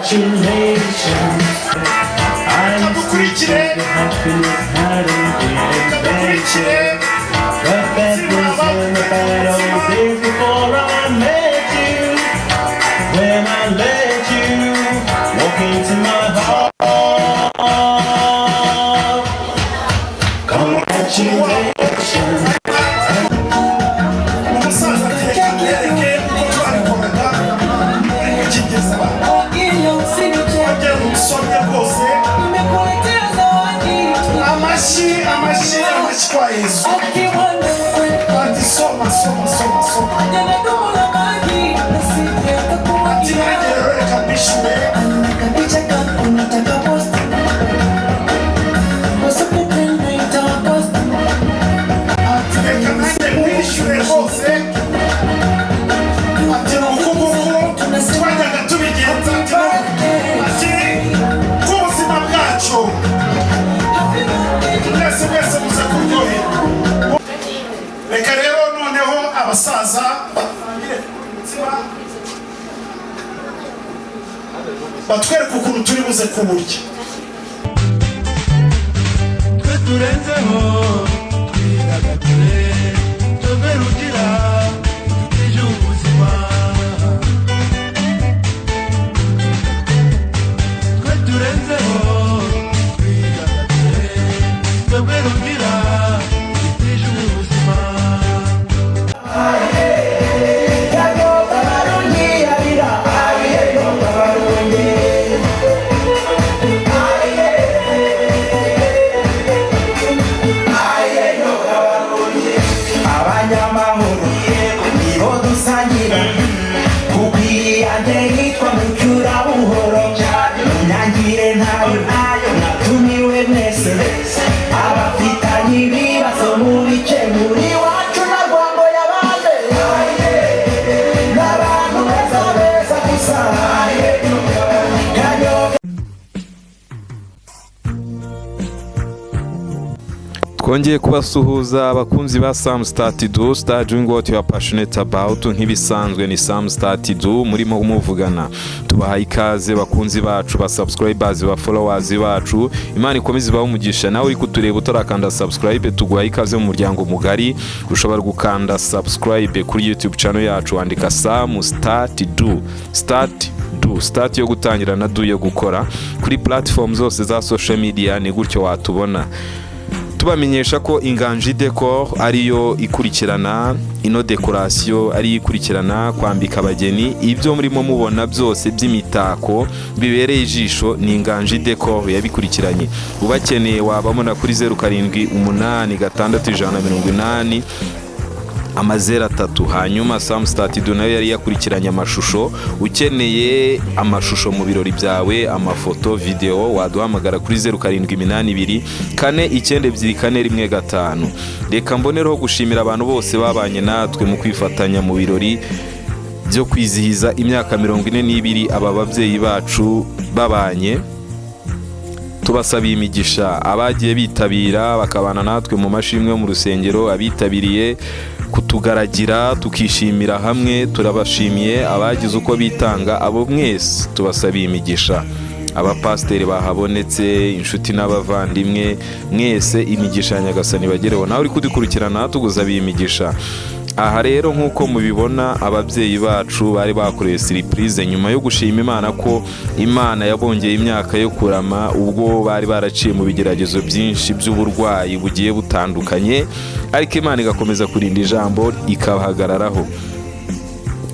Congratulations. I'm happiness hadn't been invented, but that was in the bad old days before I met you. When I let you walk into my heart. Congratulations. Reka rero noneho abasaza batwereka ukuntu turi buze kuburya. Twe turenzeho twidagadure tuve rugira ejo ubuzima. Twe turenzeho twidagadure tuve rugira ejo ubuzima. Twongeye kubasuhuza abakunzi ba Sam Star Tidu, Star doing what you are passionate about. Nk'ibisanzwe ni Sam Star Tidu murimo kumuvugana. Tubahaye ikaze bakunzi bacu, ba subscribers, ba followers bacu. Imana ikomeze ibahe umugisha. Nawe uri kutureba utarakanda subscribe, tuguhaye ikaze mu muryango mugari. Ushobora gukanda subscribe kuri YouTube channel yacu, wandika Sam Star Tidu. Start yo gutangira na do yo gukora kuri platform zose za social media, ni gutyo watubona. Tubamenyesha ko Inganji Decor ariyo ikurikirana ino decoration, ari ikurikirana kwambika abageni. Ibyo murimo mubona byose by'imitako bibereye ijisho ni Inganji Decor yabikurikiranye. Ubakeneye wabamona kuri 07866180 3. Hanyuma Sam Star Tidu nayo yari yakurikiranye amashusho. Ukeneye amashusho mu birori byawe, amafoto, video, waduhamagara kuri 0782 49241. Reka mbonereho gushimira abantu bose babanye natwe mu kwifatanya mu birori byo kwizihiza imyaka 42 aba babyeyi bacu babanye. Tubasabiye imigisha abagiye bitabira bakabana natwe mu mashimwe mu rusengero, abitabiriye kutugaragira tukishimira hamwe, turabashimiye. Abagize uko bitanga abo mwese tubasabiye imigisha. Abapasteri bahabonetse, inshuti n'abavandimwe mwese, imigisha ya Nyagasani bagereho. Nawe uri kudukurikirana tuguzabiye imigisha. Aha rero nk'uko mubibona ababyeyi bacu bari bakoreye surprise nyuma yo gushima Imana ko Imana yabongeye imyaka yo kurama, ubwo bari baraciye mu bigeragezo byinshi by'uburwayi bugiye butandukanye, ariko Imana igakomeza kurinda ijambo ikabahagararaho.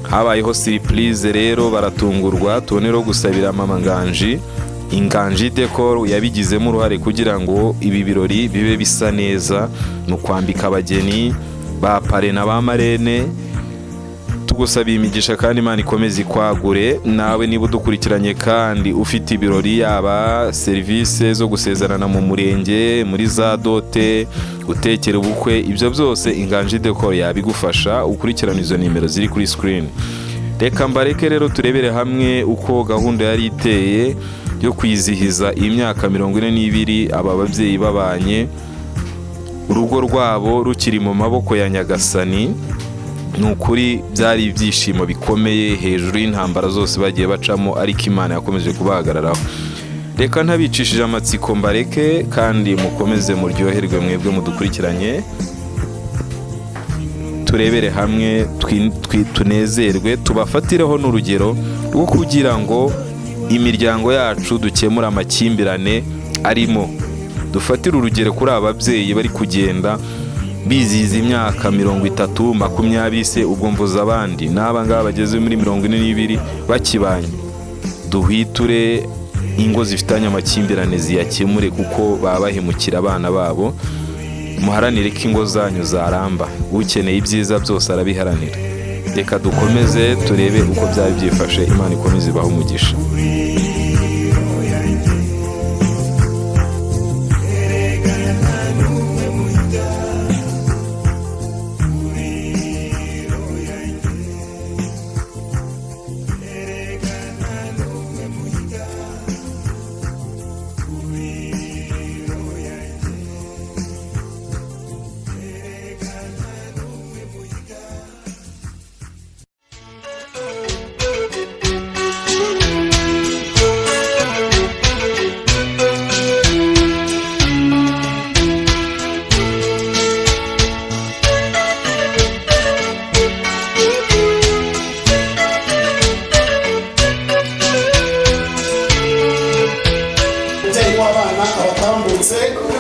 Habayeho surprise rero baratungurwa. Tubonero gusabira mama Nganji, Inganji Decor yabigizemo uruhare kugira ngo ibi birori bibe bisa neza mu kwambika abageni ba parena ba marene. Tugusabiye imigisha kandi Imana ikomeze kwagure. Nawe niba udukurikiranye kandi ufite ibirori, yaba service zo gusezerana mu murenge, muri za dote, gutekera ubukwe, ibyo byose Inganji Decor yabigufasha. Ukurikirana izo nimero ziri kuri screen. Reka mbareke rero turebere hamwe uko gahunda yari iteye yo kwizihiza imyaka 42 aba babyeyi babanye, urugo rwabo rukiri mu maboko ya Nyagasani. ni ukuri byari ibyishimo bikomeye hejuru y'intambara zose bagiye bacamo, ariko Imana yakomeje kubahagararaho. Reka ntabicishije amatsiko mbareke kandi mukomeze muryoherwe mwebwe mudukurikiranye, turebere hamwe tunezerwe, tubafatireho n'urugero rwo kugira ngo imiryango yacu dukemura amakimbirane arimo. Dufatire urugero kuri ababyeyi bari kugenda bizihiza imyaka 30, 20 se, ubwo mvuza abandi n'aba ngaba bageze muri 42 bakibanye. Duhwiture ingo zifitanye amakimbirane ziyakemure, kuko baba bahemukira abana babo. Muharanire ko ingo zanyu zaramba, ukeneye ibyiza byose arabiharanira. Reka dukomeze turebe uko byari byifashe. Imana ikomeze ibahe umugisha.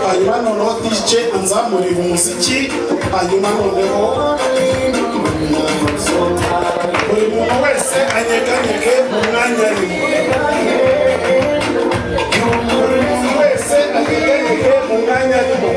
hanyuma noneho DJ anzamurira umuziki, hanyuma noneho buri muntu wese anyeganyege mu mwanya arimo. Buri muntu wese anyeganyege mu mwanya arimo.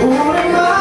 What am I?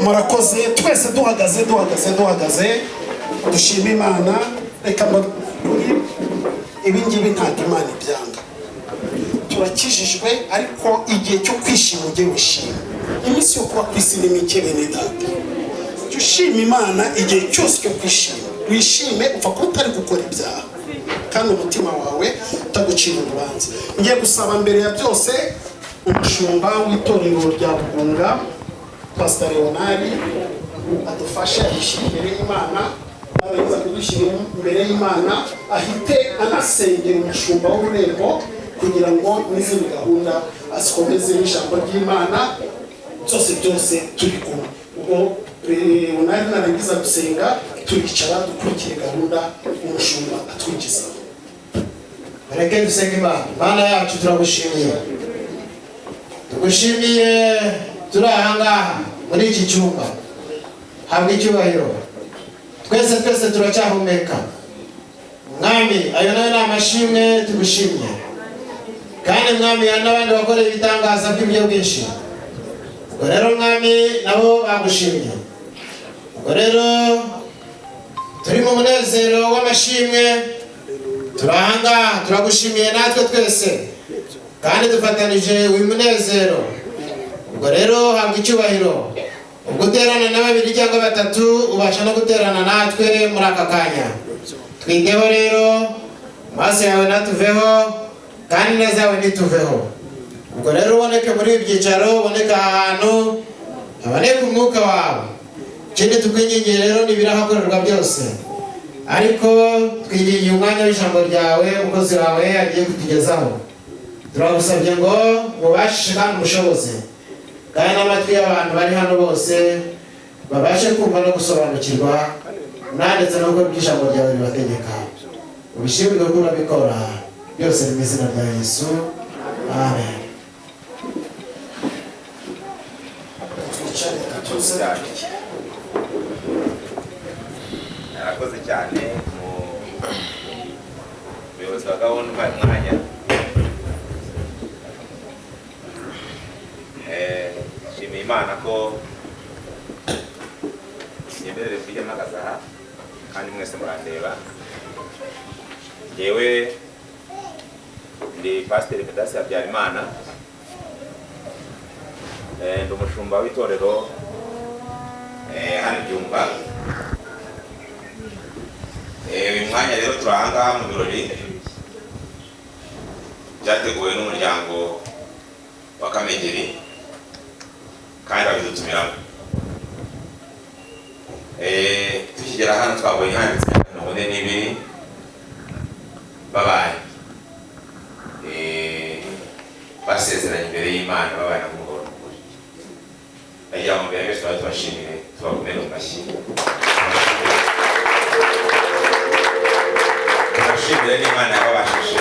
murakoze twese duhagaze dushima Imana. Reka ibi ngibi ntabwo Imana ibyanga, turakijijwe, ariko igihe cyo kwishima ujye wishima. Iminsi yo kuba ku isi ni mike bene data, ushima Imana igihe cyose cyo kwishima. Wishime upfa kuba utari gukora ibyaha kandi umutima wawe utagucira urubanza. Ngiye gusaba mbere ya byose umushumba w'itorero rya Bugunga Pastor Leonard adufashe yishyire imbere y'Imana, narangiza kudushyira imbere y'Imana ahite anasengera umushumba w'ururembo kugira ngo n'izindi gahunda azikomeze n'ijambo ry'Imana byose turi kumwe. Ubwo Leonard narangiza gusenga turicara dukurikire gahunda umushumba atwigizaho. Bareke dusenge Imana. Mana yacu turagushimiye, tugushimiye turi ahangaha muri iki cyumba. Habwa icyubahiro. Twese turacyahumeka Mwami. Ayo nayo ni amashimwe tugushimye. Kandi Mwami hari n'abandi bakoreye ibitangaza by'uburyo bwinshi. Ubwo rero Mwami nabo bagushimye. Ubwo rero turi mu munezero w'amashimwe, turahangaha turagushimiye natwe twese kandi dufatanije uyu munezero. Ubwo rero habwa icyubahiro. Ubwo uterana na babiri cyangwa batatu ubasha no guterana natwe muri aka kanya. Twiteho rero, amaso yawe natuveho kandi neza yawe nituveho. Ubwo rero uboneke muri ibi byicaro, uboneke ahantu, haboneke umwuka wawe. Ikindi tukwingingiye rero n'ibirahakorerwa byose, ariko twigingiye umwanya w'ijambo ryawe umukozi wawe agiye kutugezaho. Turagusabye ngo mubashe kandi umushoboze, kandi n'amatwi y'abantu bari hano bose babashe kumva no gusobanukirwa ndetse no gukora ijambo ryawe ribategeka. Ubishimirwe ko urabikora byose mu izina rya Yesu, amen. Narakoze cyane mu buyobozi wa gahunda umwanya. Nshimiye Imana ko nyemerere kujya mpagaze aha kandi mwese murandeba. Yewe ndi Pasiteri Pedasi Habyarimana, ndi umushumba w'itorero hano Byumba. Uyu mwanya rero turahangaha mu birori byateguwe n'umuryango wa Kamegeri kandi babidutumiramo. Tukigera hano twabonye handitse 42 babaye basezeranye imbere y'Imana, babaye na muhoro n'ukuri. Nagira ngo mbere twese tubashimire, tubakomere mu mashyi. Turashimira n'Imana yababashije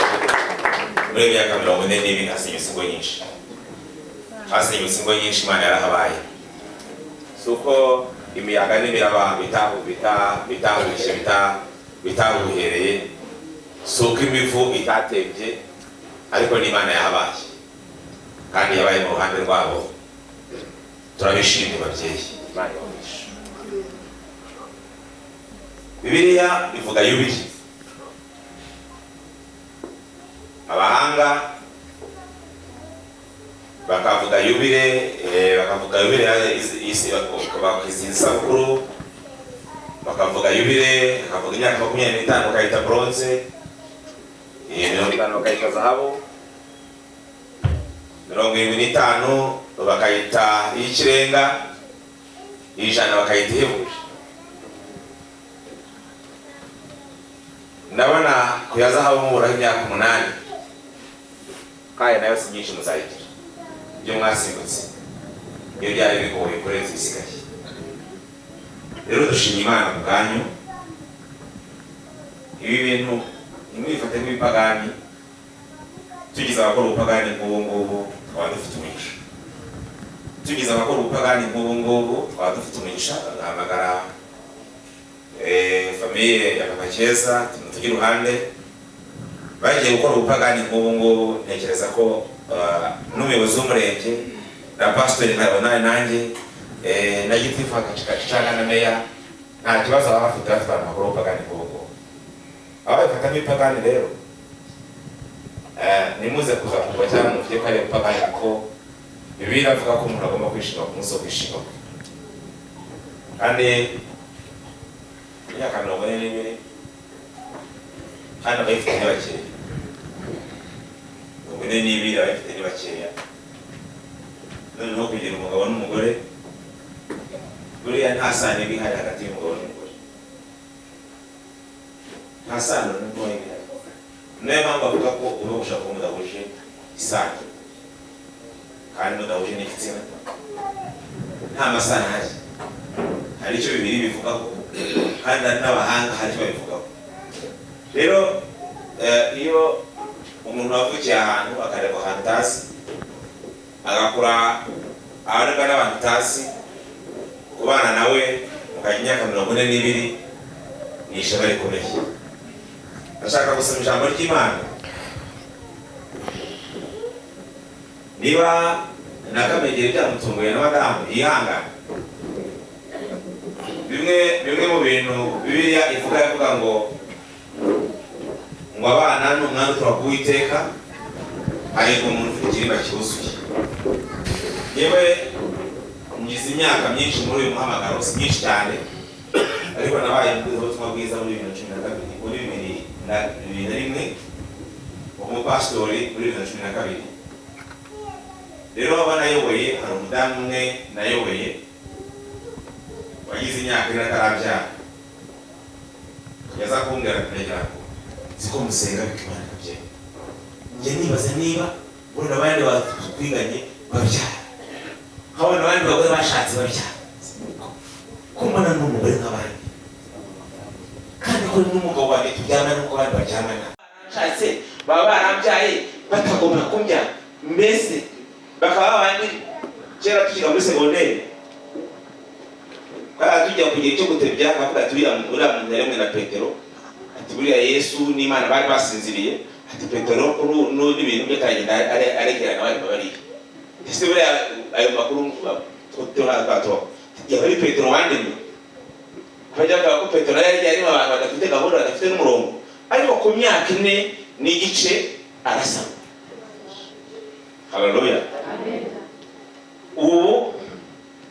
muri imyaka 42 hasinyutse ingo nyinshi. Hasinyutse ingo nyinshi, Imana yarahabaye. Suko imiyaga n'imiraba bitahushye bitahuhereye, suko imivu itatebye, ariko n'Imana yahabaye kandi yabaye mu ruhande rwabo. Turabishimye babyeyi, Imana yabahisha. Bibiliya ivuga yubile. Abahanga bakavuga yubile, isabukuru, bakavuga yubile, bakavuga imyaka 25 bakayita bronze, 50 bakayita zahabu, 75 bakayita ikirenga, 100 bakayita ihebuje. Ndabona kuya zahabu muburaho imyaka 8 kandi nayo si nyinshi muzayigira. Ibyo mwasimbutse iyo byari bigoye kurenza ibisigaye. Rero dushimye Imana ku bwanyu. Ibi bintu ntimwifate nk'ibipagani tugize abakora ubupagani nk'ubu ngubu twaba dufite umugisha tugize abakora ubupagani nk'ubu ngubu twaba dufite umugisha agahamagara famiye ya Papa Cyeza tumutugire iruhande bagiye gukora ubupagani nk'ubu ngubu ntekereza ko n'umuyobozi w'umurenge na pastori nabona nanjye na gitifu cyangwa na meya nta kibazo baba bafite abantu bakora ubupagani nk'ubu ngubu ababifata nk'ibipagani rero nimuze kuza kuba cyangwa mufite ko ari ubupagani kuko Bibiliya ivuga ko umuntu agomba kwishima ku munsi wo kwishima kandi imyaka 42 hano bayifite ni bakeya 42 bayifite ni bakeya noneho kugira umugabo n'umugore buriya nta sano iri hagati y'umugabo n'umugore nta sano n'umugabo n'umugore niyo mpamvu avuga ko uba ushaka ko mudahuje isano kandi mudahuje n'igitsina nta masano ahari hari icyo Bibiliya bivugaho kandi n'abahanga hari icyo babivugaho rero iyo umuntu wavukiye ahantu akareba ahantu utazi agakura aharega n'abantu utazi kubana nawe mukajya imyaka 42 ni ishema rikomeye. Ndashaka gusoma ijambo ry'Imana niba nakamegere byamutunguye na madamu yihangana bimwe mu bintu Bibiliya ivuga ngo abana n'umwana utura kuwiteka ariko umuntu ufite ikirimba cyuzuye. Yewe ngize imyaka myinshi muri uyu muhamagaro, si myinshi cyane ariko nabaye ubutumwa bwiza muri 2012 muri 2001 umupastori muri 2012. Rero abana yoboye hari umudamu umwe nayoboye wagize imyaka ine atarabyara yaza kumbwira kugira siko musenga bikimana kabye njye nibaza niba buri abandi batwiganye babyara habona abandi bagore bashatse babyara kumbona n'umugore nk'abandi kandi ko n'umugabo wanjye tubyana n'uko abandi baryamana bashatse baba barabyaye batagomba kumbyara mbese bakaba abandi kera tukiga muri segonderi tujya kugira icyo gutebya akavuga ati uriya muntu yari na Petero ati buriya Yesu n'Imana bari basinziriye ati Petero n'ibintu byo kagenda aregerana bari bari ese buriya ayo makuru turato yari Petero wandemye bajyaga ko Petero yari abantu badafite gahunda badafite n'umurongo ariko ku myaka 4 n'igice arasama. Haleluya. Amen. Ubu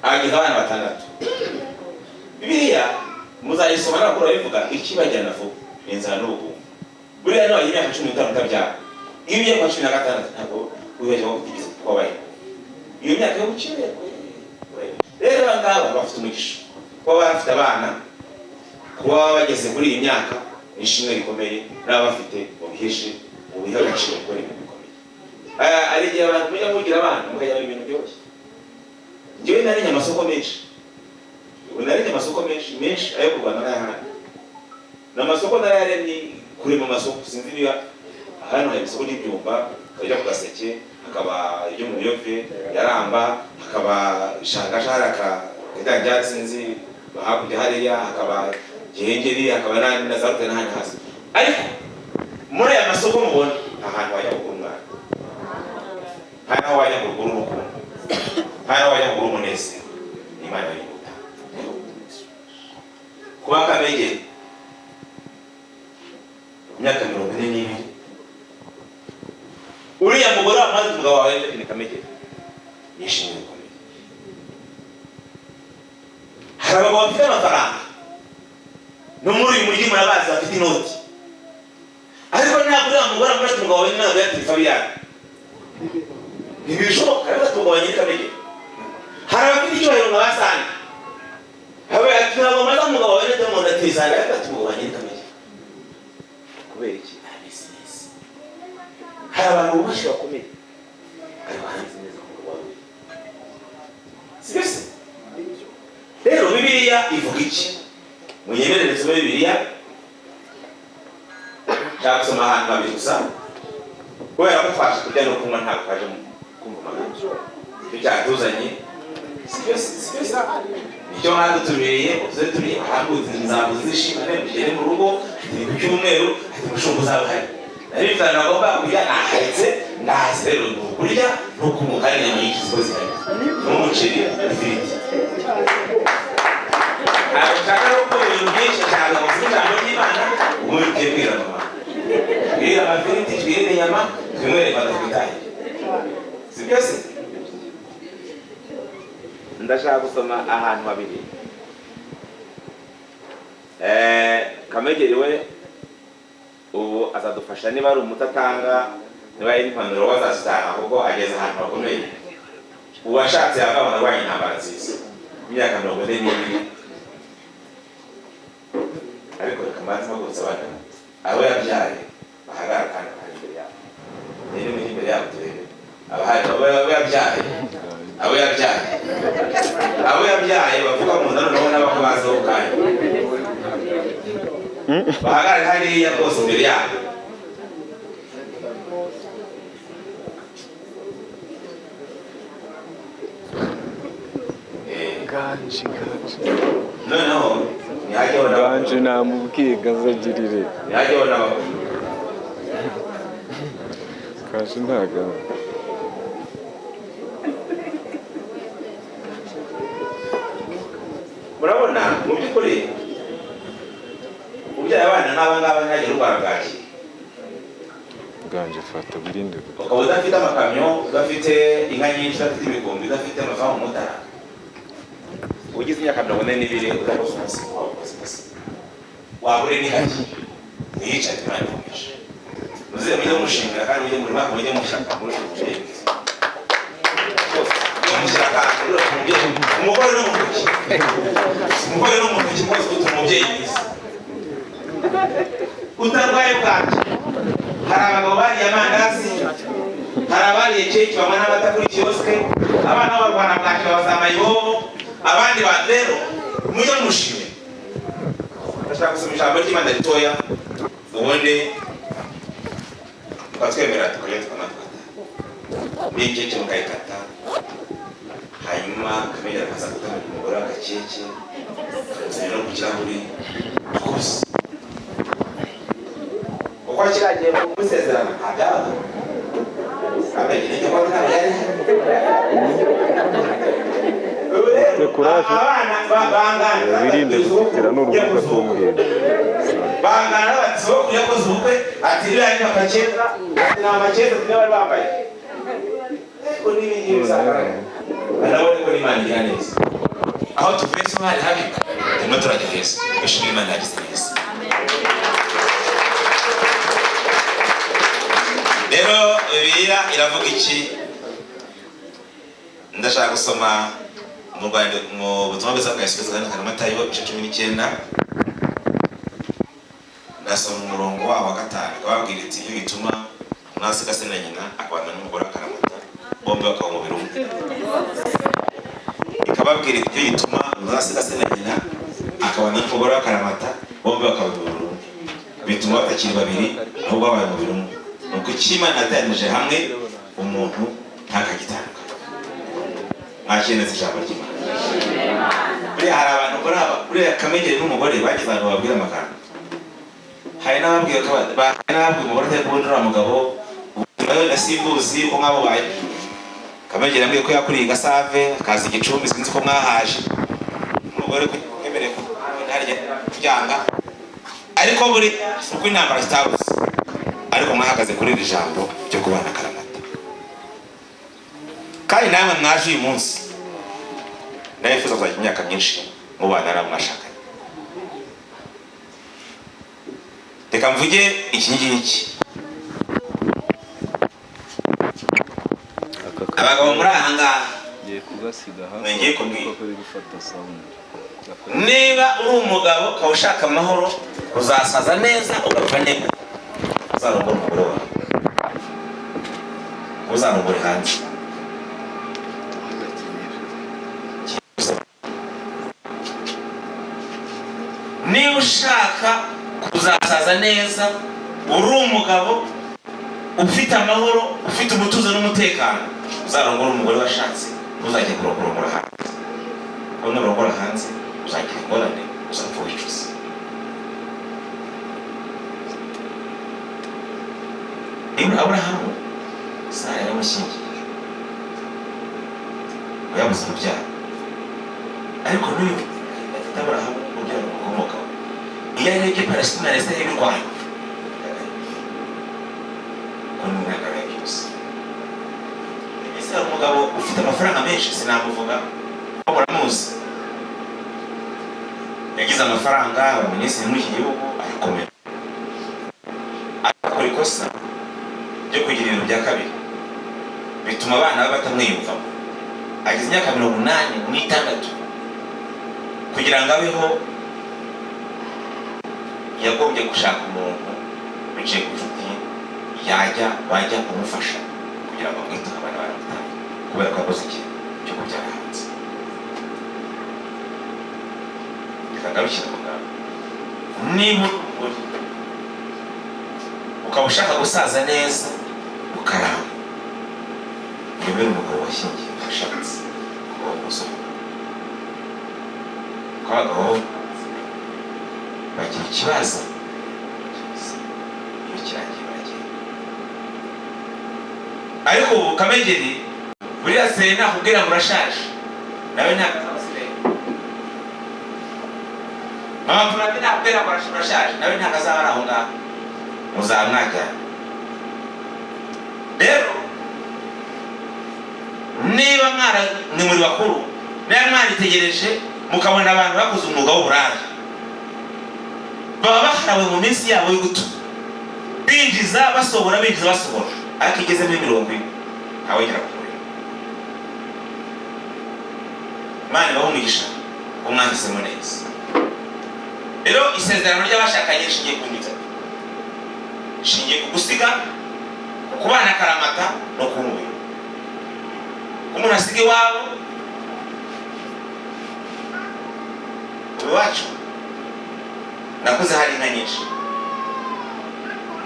agize abana batandatu. Bibiliya muzayisoma nakura bivuga ikibajyana vuba inzara n'ubu buriya no imyaka 15 utabyara iyo myaka 16 ntabwo uyeje kugize kwabaye iyo myaka yo gucire rero ngaba bafite umugisha kuba bafite abana kuba bageze kuri iyi myaka nishimwe rikomeye n'abafite ubiheshe ubiha agaciro kuri ibintu bikomeye ari gihe abantu mujya mugira abana mukajya ibintu byose njyewe nari amasoko menshi unarije amasoko menshi ayo kurwana n'ahandi n'amasoko nararemye kuri mu masoko sinzi niba hano hari isoko ry'ibyumba bajya ku Gaseke hakaba ibyo mu Yove Yaramba hakaba Shangashara idajya sinzi hakurya hariya hakaba Gihengeri hakaba na Zarute n'ahandi hasi ariko muri aya masoko mubona ahantu wajya gukunda hano wajya gukura urukundo hano wajya gukura umunezero Imana kuba Kamegere imyaka 42 uriya mugore amaze umugabo wawe ni Kamegere yishimye bikomeye. Hari abagabo bafite amafaranga no muri uyu mujyi murabazi bafite inoti ariko ntabwo uriya mugore amaze umugabo wawe ntabwo yatiri Fabiyani ntibishoboka ariko umugabo ni Kamegere. Hari abafite icyubahiro nka basanga habe atuma maza umugabo wawe nete mu ndatizana ariko umugabo ni Kamegere kubera iki business. Hari abantu bashi bakomeye ariko hanze neza mu Rwanda sibese. Rero Bibiliya ivuga iki munyemerere nsome Bibiliya nshaka gusoma ahantu habiri gusa kubera ko twashe kurya no kunywa ntabwo twaje kumva amagambo icyo cyatuzanye icyo mwadutumiye utuze turi ahaguze nzabuze zishimane mugere mu rugo turi ku cyumweru ati mushumba uzabahari nari mfite nagomba kurya naharetse naze rero ni ukurya no kunywa kandi nyinshi ziko zihari n'umuceri n'ifiriti ntabwo nshaka no kuba ibintu byinshi nshaka gusa ijambo ry'Imana ubundi tugiye kwira mama twira amafiriti twire inyama twinywere fanta twitahire si byose ndashaka gusoma ahantu habiri Kamegeriwe ubu azadufasha niba ari umutatanga niba ari impanuro wazazitanga kuko ageze ahantu hakomeye uwashatse yakabona arwanya intambara nziza imyaka 42 ariko kamanzi magutse abana abo yabyaye bahagara kandi ari imbere yabo rero muri imbere yabo turebe abahari abo yabyaye abo yabyaye bavuga mu ndano nabo n'abakobazo kandi bahagara hariya rwose imbere yabo Ganji noneho ntihajyeho Ganji namubwiye gazagirire ntihajyeho n'abakuru Ganji ntaga murabona mu by'ukuri ubyaye abana n'aba ngaba ntihagire urwara bwaki Ganji fata wirinde ukaba udafite amakamyo udafite inka nyinshi udafite ibigumbi udafite amafaranga umutara ugize imyaka 42 udakoze umusigo wabure n'ihaki wiyicare imana ikomeje muze mujye mushimira kandi mujye muri mwaka mujye mushaka muri umubyeyi umugore no mu ntoki rwose utuma umubyeyi mwiza utarwaye bwaki hari abagabo bariye amandazi hari abariye keke banywa n'amata kuri kiyosike abana b'abarwana bwaki babazambaye ibobo abandi bantu rero mujye mushime ndashaka gusoma ijambo ry'Imana ritoya ubundi tukatwemera tukajya tukanafata muri keke mukayikata hanyuma Kamegeri akaza gutamira umugore w'agakeke akazanye no ku kirahuri rwose uko kiragiye kumusezerana ntabyabaga Kamegeri nicyo kwa ntabwo yari abana bangana wirinde gutira n'urubuga rw'umweru bangana n'abatsi bo yakoze ubukwe ati iriya ni amakeza ati ni amakeza bari bambaye ariko n'ibindi bizagaragara anabone ko n'Imana igira neza aho tuvuye si hari habi turimo turajya heza twishimira Imana yagize neza rero Bibiliya iravuga iki ndashaka gusoma mu Rwanda mu butumwa bwiza bwa Yesu Kristo kandi Matayo 19 ndasoma umurongo wa 5 akababwira ati iyo bituma mwasiga se na nyina akabana n'umugore akaramata bombi bakaba umubiri umwe ikababwira ati iyo bituma mwasiga se na nyina akabana n'umugore akaramata bombi bakaba umubiri umwe bituma batakiri babiri ahubwo babaye umubiri umwe nuko Imana yatanije hamwe umuntu ntakagitandukanye mwakeneze ijambo ry'Imana buriya hari abantu buriya Kamegeri n'umugore bagize abantu babwira amagambo hari n'ababwiye ko umugore atari kubona uriya mugabo nawe nasimbuzi uko mwabo baye Kamegeri yambwiye ko yakuriye i Gasave akaza Igicumbi sinzi ko mwahaje umugore kwemereye kuryanga ariko buri uko intambara zitabuze ariko mwahagaze kuri iri jambo ryo kubana akaramata kandi namwe mwaje uyu munsi ndayifuza kuzagira imyaka myinshi mubana na mwashakanye reka mvuge iki ngiki abagabo muri aha ngaha ngiye kubwira niba uri umugabo ukaba ushaka amahoro uzasaza neza ugapfa neza uzarongora umugore wawe uzarongore hanze niba ushaka kuzasaza neza uri umugabo ufite amahoro, ufite umutuzo n'umutekano, uzarongora umugore washatse, uzajya kurongora hanze. Ko nurongora hanze uzagira ingorane, uzapfa wicuza. Aburahamu Sara yaramushyingiye, yabuze urubyaro, ariko n'uyu afite Aburahamu urubyaro rukomokaho. Iyo arebye Palestina na Israel birwana, ese hari umugabo ufite amafaranga menshi, sinamuvuga ko muramuzi, yagize amafaranga, abaminisitiri muri iki gihugu, arakomera, akora ikosa ryo kugira ibintu bya kabiri bituma abana be batamwiyumvamo. Agize imyaka 86 kugira ngo abeho, yagombye gushaka umuntu biciye ku nshuti bajya kumufasha kugira ngo amwite abana baramutaye, kubera ko yakoze ikintu cyo kubyara hanze. Bikagarukira mu ngabo, niba ukaba ushaka gusaza neza ukaramba, yemera umugabo washyingiye washatse uwo musore. Ko abagabo bagira ikibazo, iyo kirangiye baragenda. Ariko ubu Kamegeri buriya se nakubwira ngo urashaje, nawe ntakazabasigaye. Mama Purapi nakubwira ngo urashaje, nawe ntakazaba ari aho ngaho, muzamwajyana. Rero niba ni muri bakuru, niba mwaritegereje mukabona abantu bakoze umwuga w'uburaya, baba baharawe mu minsi yabo yo guto, binjiza basohora, binjiza basohora, ariko igeze muri 70 ntawongera kukureba. Imana ibahe umugisha umwanditsemo neza. Rero isezerano ry'abashakanye rishingiye ku bintu bitatu: rishingiye ku gusiga, kubana akaramata no kumubiri. Umuntu asiga iwabo, iwacu nakuze hari inka nyinshi,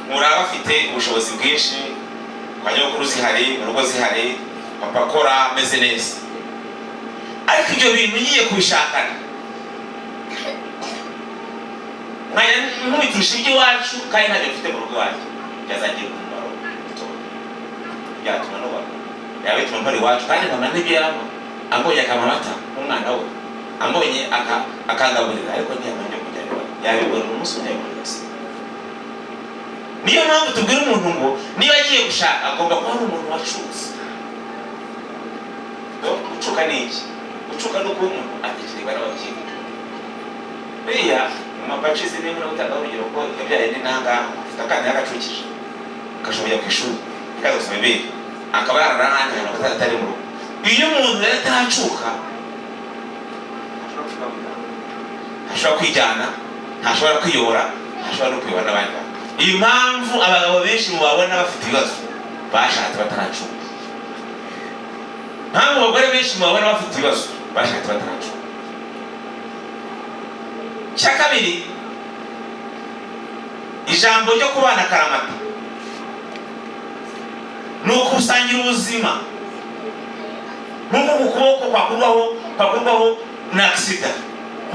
muraba bafite ubushobozi bwinshi, kwa nyogokuru zihari, mu rugo zihari, papa akora ameze neza. Ariko ibyo bintu ngiye kubishakana nkubitisha iby'iwacu kandi ntabyo mfite mu rugo iwacu, byazagira umumaro mutoya, byatuma n'ubaho, yaba bituma mpari iwacu kandi nkabona n'ibyo yaba ambonye akamamata nk'umwana we, ambonye akangaburira, ariko ntiyamenya kujya iwawe, yabibona umunsi umwe muri wese. Niyo mpamvu tubwira umuntu ngo niba agiye gushaka agomba kuba ari umuntu wacutse. Gucuka ni iki? Gucuka ni uko umuntu atekerezwa n'abakiri. Buriya mu mapacizi nimwe n'ubutanga urugero ko yabyaye n'intangaha, afite akana yagacukije, akashobora ku ishuri, akaza gusoma ibere, akaba yarara n'ahandi hantu atari mu rugo. Iyo umuntu rero ataracuka, ntashobora kwijyana, ntashobora kwiyobora, ntashobora no kuyobora n'abandi bantu. Iyi mpamvu abagabo benshi mubabona bafite ibibazo bashatse bataracuka. Mpamvu abagore benshi mubabona bafite ibibazo bashatse bataracuka. Cya kabiri, ijambo ryo kubana akaramata ni ukusangira ubuzima. Nk'uko ku kuboko kwakurwaho na agisida,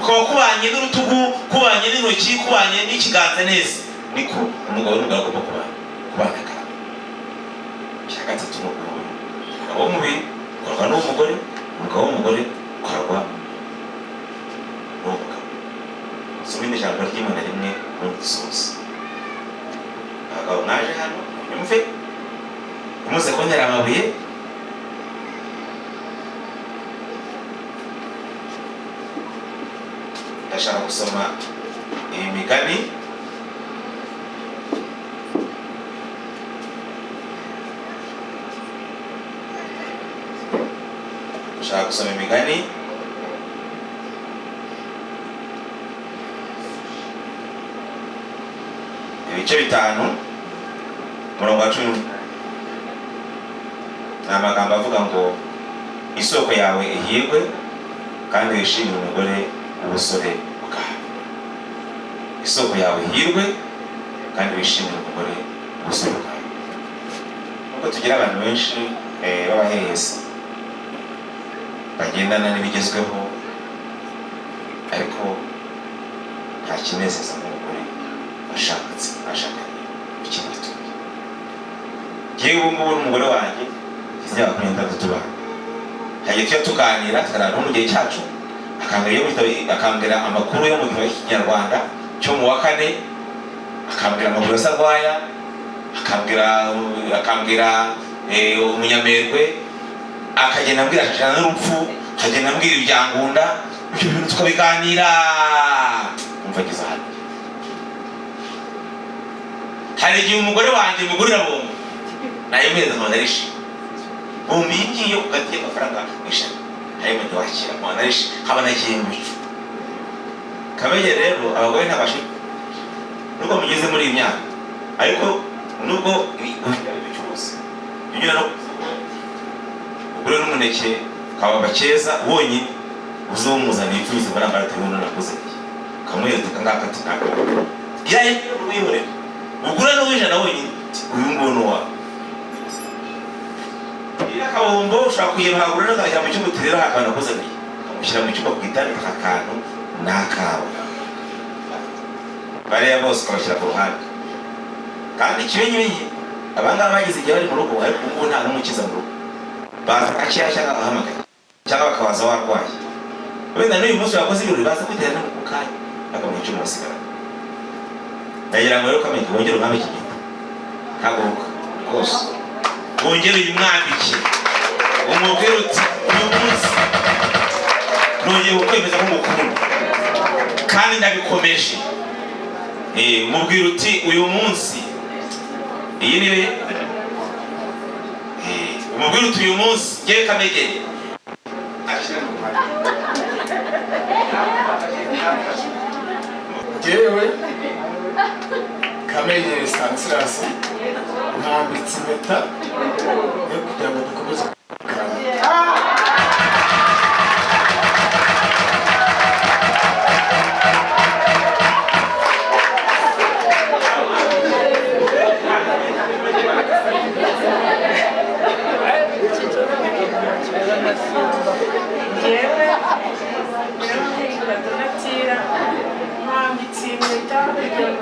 ukaba kubanye n'urutugu, kubanye n'intoki, kubanye n'ikiganza neza, niko umugabo n'umugore agomba kubana akaramata. Cya gatatu ni umugabo w'umubiri ukorwa n'uw'umugore, umugabo w'umugore ukorwa n'uw'umugabo. Sumini ijambo ry'Imana rimwe n'udusoza. Abagabo mwaje hano nyumve, umuze kuntera amabuye, ndashaka gusoma iyi migani ibice 5 umurongo wa 10. Ni amagambo avuga ngo isoko yawe ihirwe kandi wishimire umugore w'ubusore bwawe. Isoko yawe ihirwe kandi wishimire umugore ubusore bwawe. Nubwo tugira abantu benshi b'abahehesi bagendana n'ibigezweho, ariko nta kinezeza nk'umugore bashakanye ukiri muto. Yewe ubu ngubu n'umugore wanjye izi myaka 23 tubana, hagiye tujya tuganira tukarara no mu gihe cyacu, akambwira amakuru yo mu gihe cy'Ikinyarwanda cyo mu wa 4, akambwira amakuru ya Sarwaya, akambwira umunyamerwe, akagenda ambwira ajana n'urupfu, akagenda ambwira ibyangunda, ibyo bintu tukabiganira. Umva giza hano, hari igihe umugore wanjye mugurira bombo nayo meza mwanarishi bombo yingiye ugatiye amafaranga wisha nayo mwe wakira mwanarishi haba nagiye mu bicu. Kabeye rero abagore ntabashe nuko mugeze muri imyaka, ariko nubwo ibicuruzi ibyo no ugure n'umuneke kababa keza wonyine uzomuzaniye ipfunyitse barambara turuno nakoze kamwereka ngakati nako yaye wibure ugure no wijana wonyine uyu ngono wa ira kabombo ushaka kuyibagura n'akajya mu cyumba turera hakana nakoze ni kamushyira mu cyumba kwitana akantu nakawe bariya bose kabashyira ku ruhande. Kandi kibenye abangaba bagize igihe bari mu rugo, ariko ubu nta n'umukiza mu rugo batakira cyangwa ahamagaye cyangwa bakabaza warwaye. Wenda n'uyu munsi wakoze ibirori baza kwitera mu kanya akamenya icyo musigara. Ndagira ngo rero kamenye wongere umwami iki gito haguruka rwose wongere uyu mwambiki umubwire uti uyu munsi nongeye ukwemeza nk'umukuru kandi ndabikomeje. Umubwire uti uyu munsi iyi niwe umubwire uti uyu munsi ngewe Kamegeri Ngewe Kamegeri Stanislas nkambitse impeta yo kugira ngo dukomeze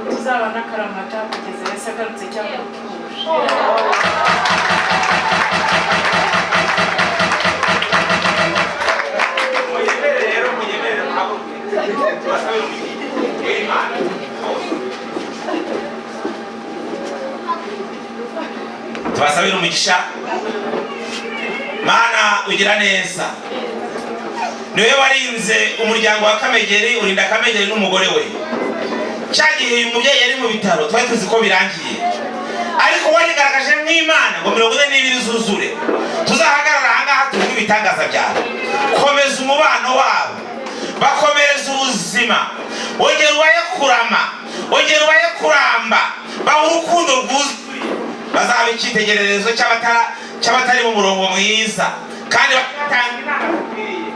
tuzabona akaramata kugeza Yesu agarutse cyangwa utuje. Tubasabira umugisha. Mana ugira neza, niwe warinze umuryango wa Kamegeri, urinda Kamegeri n'umugore we. Cyagihe uyu mubyeyi yari mu bitaro twari tuzi ko birangiye, ariko warigaragaje nk'Imana ngo 42 zuzure. Tuzahagarara ahangaha tuvuge ibitangaza byawe. Komeza umubano wabo, bakomereza ubuzima, wongera ubaye kurama, wongera ubaye kuramba, baha urukundo rwuzuye, bazaba icyitegererezo cy'abatari mu murongo mwiza, kandi batanga inama zikwiriye,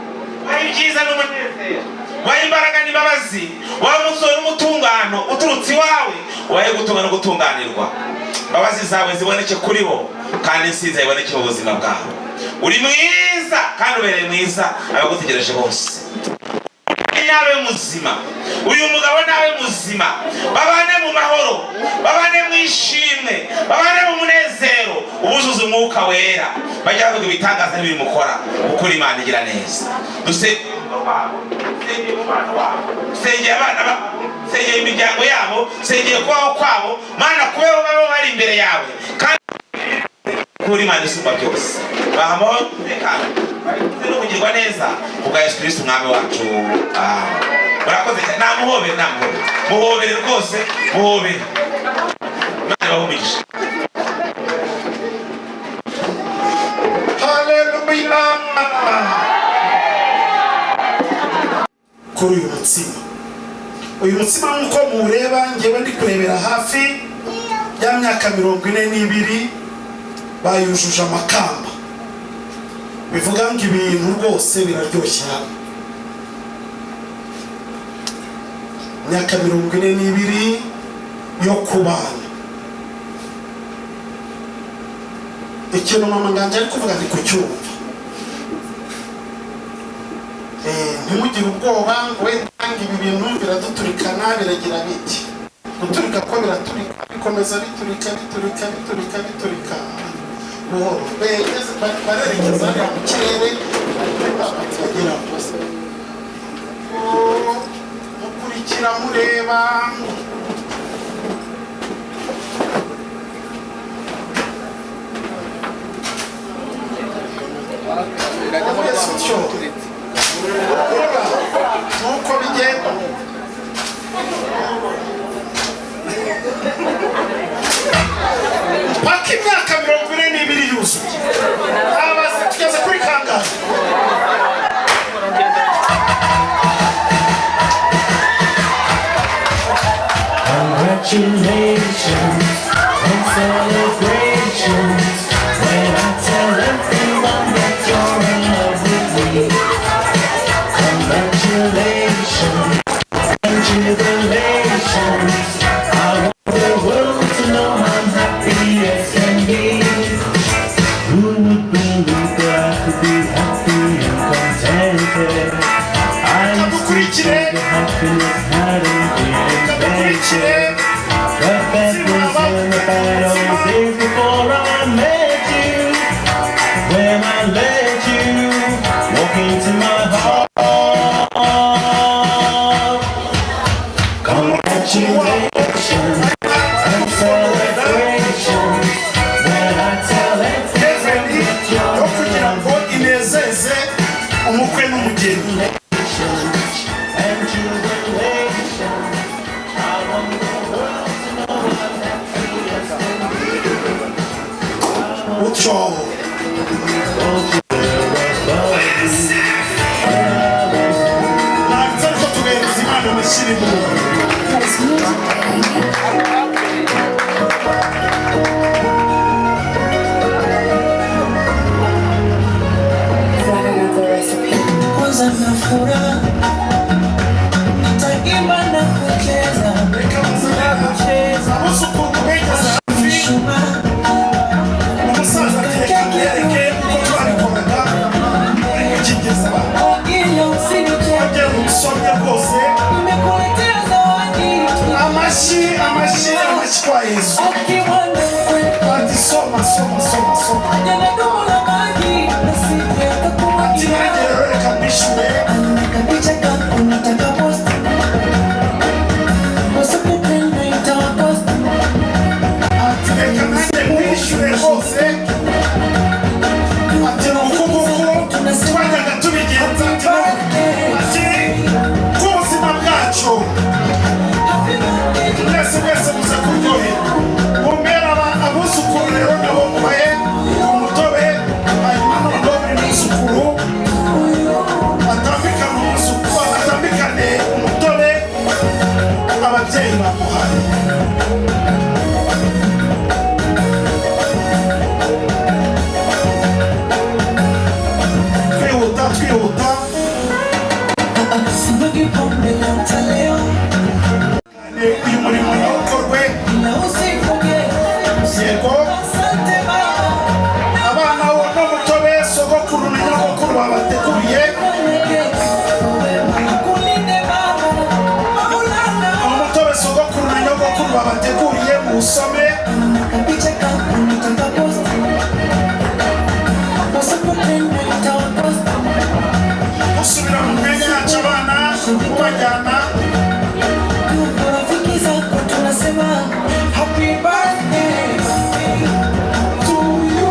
baha ibyiza n'umunezero, waha imbaraga n'imbabazi, waha umusoro n'umutungano uturutse iwawe, wahe gutunga no gutunganirwa. Imbabazi zawe ziboneke kuri bo, kandi insinzi iboneke mu buzima bwabo. Uri mwiza kandi ubereye mwiza abagutegereje bose. Nawe muzima, uyu mugabo nawe muzima, babane mu mahoro, babane mu ishimwe, babane mu munezero, ubuzuza umwuka wera, bajya bavuga ibitangaza n'ibimukora ukuri. Imana igira neza. Dusengeye umwana wabo, dusengeye abana babo, dusengeye imiryango yabo, dusengeye kubaho kwabo. Mana kubeho babo bari imbere yawe, kandi kuri Imana isumba byose. Bahamahoro tekana no kugirwa neza kubwa Yesu Kristo umwami wacu. Murakoze cyane. Namuhobere, muhobere rwose, muhobere. Imana bahumishe. Haleluya. Kuri uyu mutsima nk'uko mureba, ngewe ndi kurebera hafi ya myaka 42 bayujuje amakamba. Bivuga ngo ibintu rwose biraryoshye hano. Myaka 42 yo kubana. Ikintu mama nganje ari kuvuga ni kucyumva. Ntimugire ubwoba ngo wenda ibi bintu biraduturikana biragira biti. Guturika ko biraturika bikomeza biturika buhoro. Barerekeza mu kirere bagera mukurikira mureba. Nuko bigenda paka imyaka 42 yuzuye abaze tugeze kuri kangahe. Congratulations and celebrations when I tell everyone that you're in love with me. Congratulations and jubilations. I want the world to know I'm happy as can be. Who would believe that I could be happy and contented? I used to think that happiness hadn't been invented. But that was in the bad old days before I met you. When I let you walk into my heart. Congratulations and celebrations when I tell everyone that you're yo kugira ngo inezeze umukwe n'umugeni. and jubilation. I want the world to know I'm happy as can be. Utyo ntabwo ariko tubereza Imana amashyira impuhwe. Abuzukuru kubegeza hafi umusaza atereka mwereke uko twabikoraga ariko kigeza bagera mu bisomya rwose. Amashyi kwa Yesu ati soma ati nanjye rero reka mbishyure. Ati reka nanjye mbishyure rwose. Ati ni uku nguku twajyaga tubigenza. Ati k'ubuzima bwacu mwese muze kuryohera. Mumbera abuzukuru rero nabo mubahe umutobe, hanyuma noneho buri muzukuru atambikane umutobe ababyeyi bamuhaye. Twihuta uyu murimo nawukorwe. Yego abana n'umutobe sogokuru na nyogokuru babateguriye. Umutobe sogokuru na nyogokuru babateguriye muwusome. Musubira mu myanya yacu abana mubajyana. Happy birthday to you.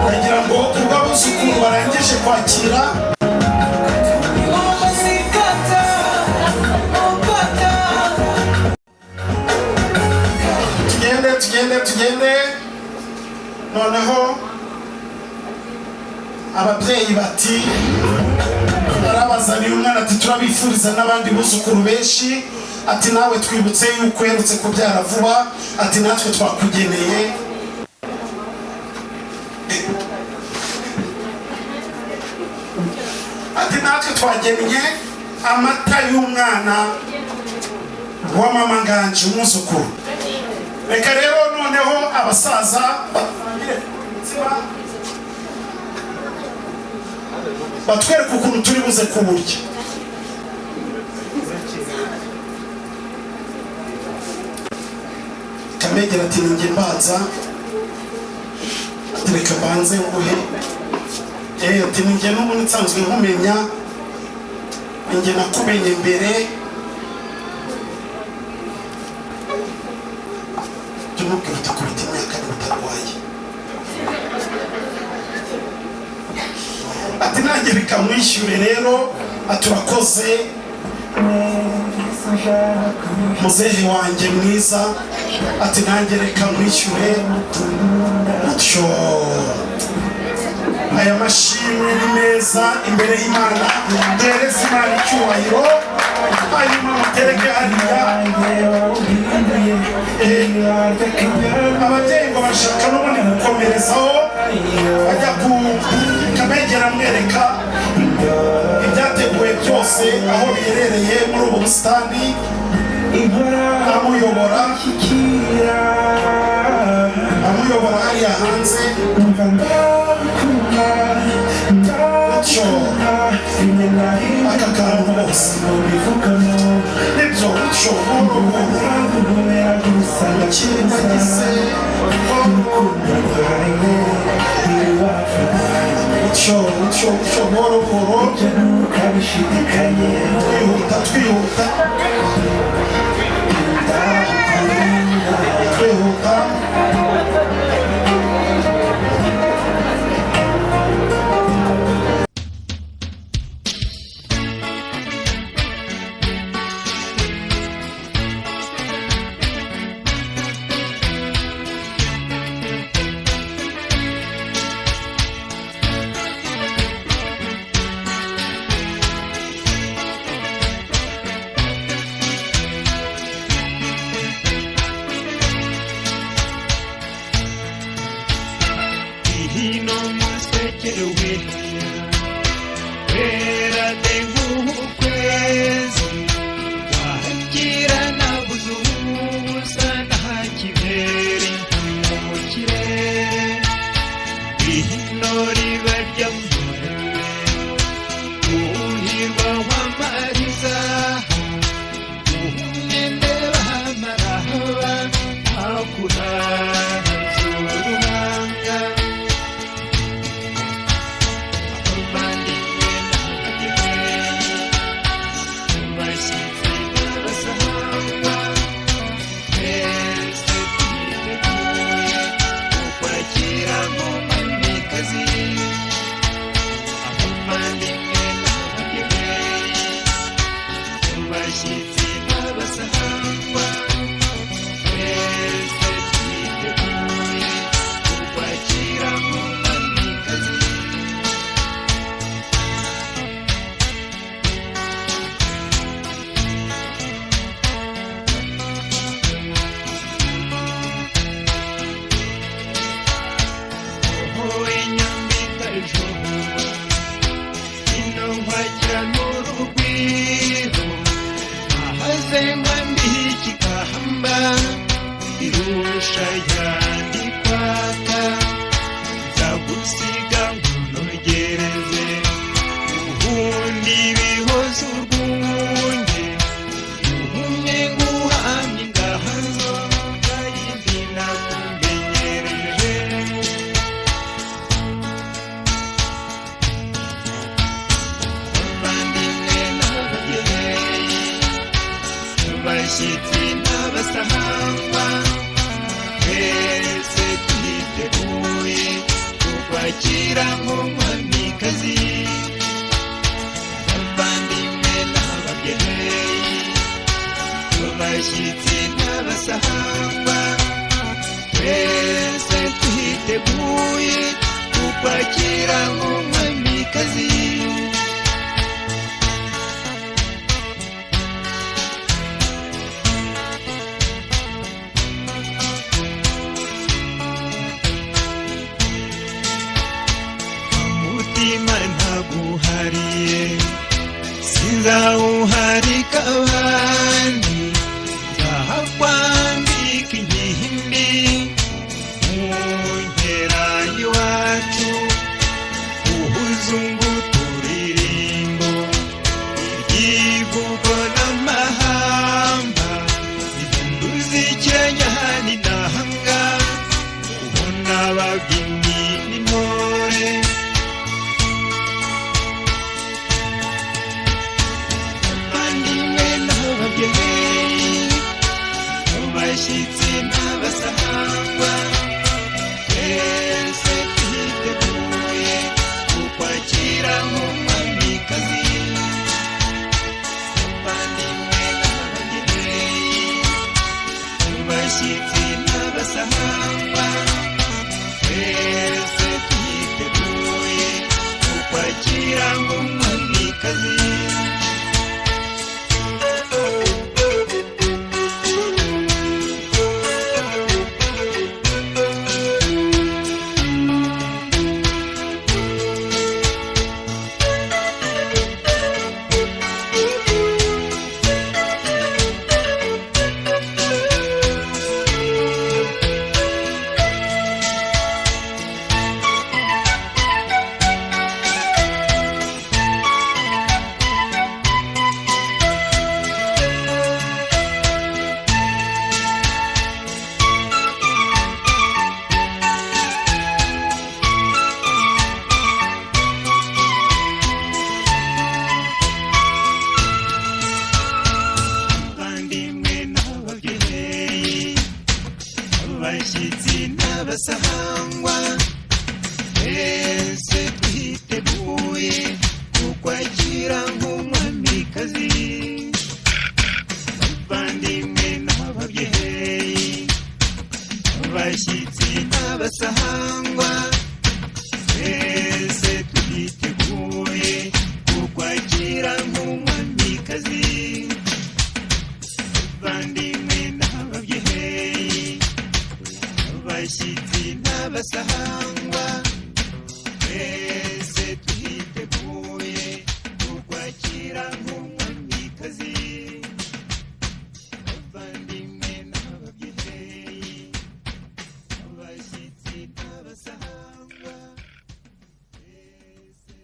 Nagira ngo ubwo abuzukuru barangije kwakira tugende noneho ababyeyi bati arabazaniye umwana ati turabifuriza n'abandi buzukuru benshi ati nawe twibutse yuko uherutse kubyara vuba ati natwe twakugeneye ati natwe twageneye amata y'umwana wa mama Nganji umwuzukuru. Reka rero noneho abasaza batwereka ukuntu turi buze kuburya. Kamegera ati ninjye mbanza ati reka mbanze nguhe ati ninjye n'ubundi nsanzwe nkumenya ninjye nakumenye mbere tumubwira uti kubita imyaka n'utarwaye ati nanjye reka mwishyure rero aturakoze muzehe wanjye mwiza ati nanjye reka mwishyure utyo. Aya mashimwe ni meza imbere y'Imana duhereze Imana icyubahiro hanyuma mutereke hariya. Ababyeyi ngo bashaka n'ubundi gukomerezaho bajya ku Kamegera amwereka ibyateguwe byose aho biherereye muri ubu busitani amuyobora hariya hanze utyo aka kantu bose nibyo utyo kirindagize utyo boro twihuta abashyitsi n'abasahamba twese tuhite twiteguye kukwakira nk'umwamikazi. Umutima ntaguhariye sinzawuharika abandi, nzahakwambika inkindi mu nkera y'iwacu, uhuzungu turirimbo ibyivugo n'amahamba, izinduzi Kenya n'inahanga, ubona ababyinnyi n'intore. Abashyitsi n'abasangwa twese twiteguye kukwakira nk'umwamikazi. Abavandimwe n'abageni, abashyitsi n'abasangwa twese twiteguye kukwakira nk'umwamikazi. Abashyitsi n'abasangwa twese twiteguye kukwakira nk'umwamikazi. Abavandimwe n'ababyeyi, abashyitsi n'abasangwa twese twiteguye kukwakira nk'umwamikazi. Abavandimwe n'ababyeyi, abashyitsi n'abasangwa twese twiteguye kukwakira nk'umwamikazi. Abavandimwe n'ababyeyi, abashyitsi n'abasangwa twese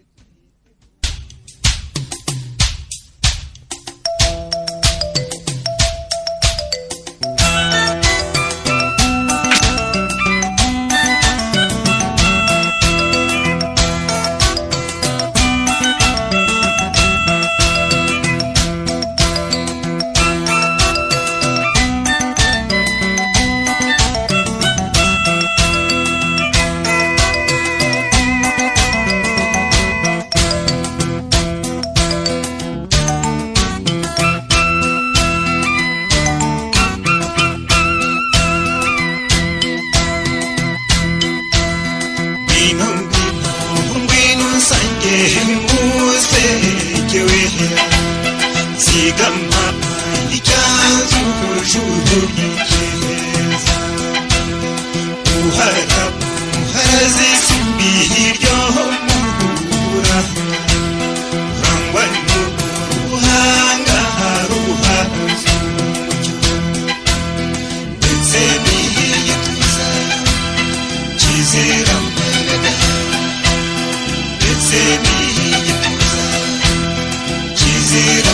zigama icyanzu kujudu y'ikeza uharazisimbi hiryo muhura rangwa n'ubuhanga haruhaza umucyo ndetse n'iyituza kizera ndetse n'iyituza kizera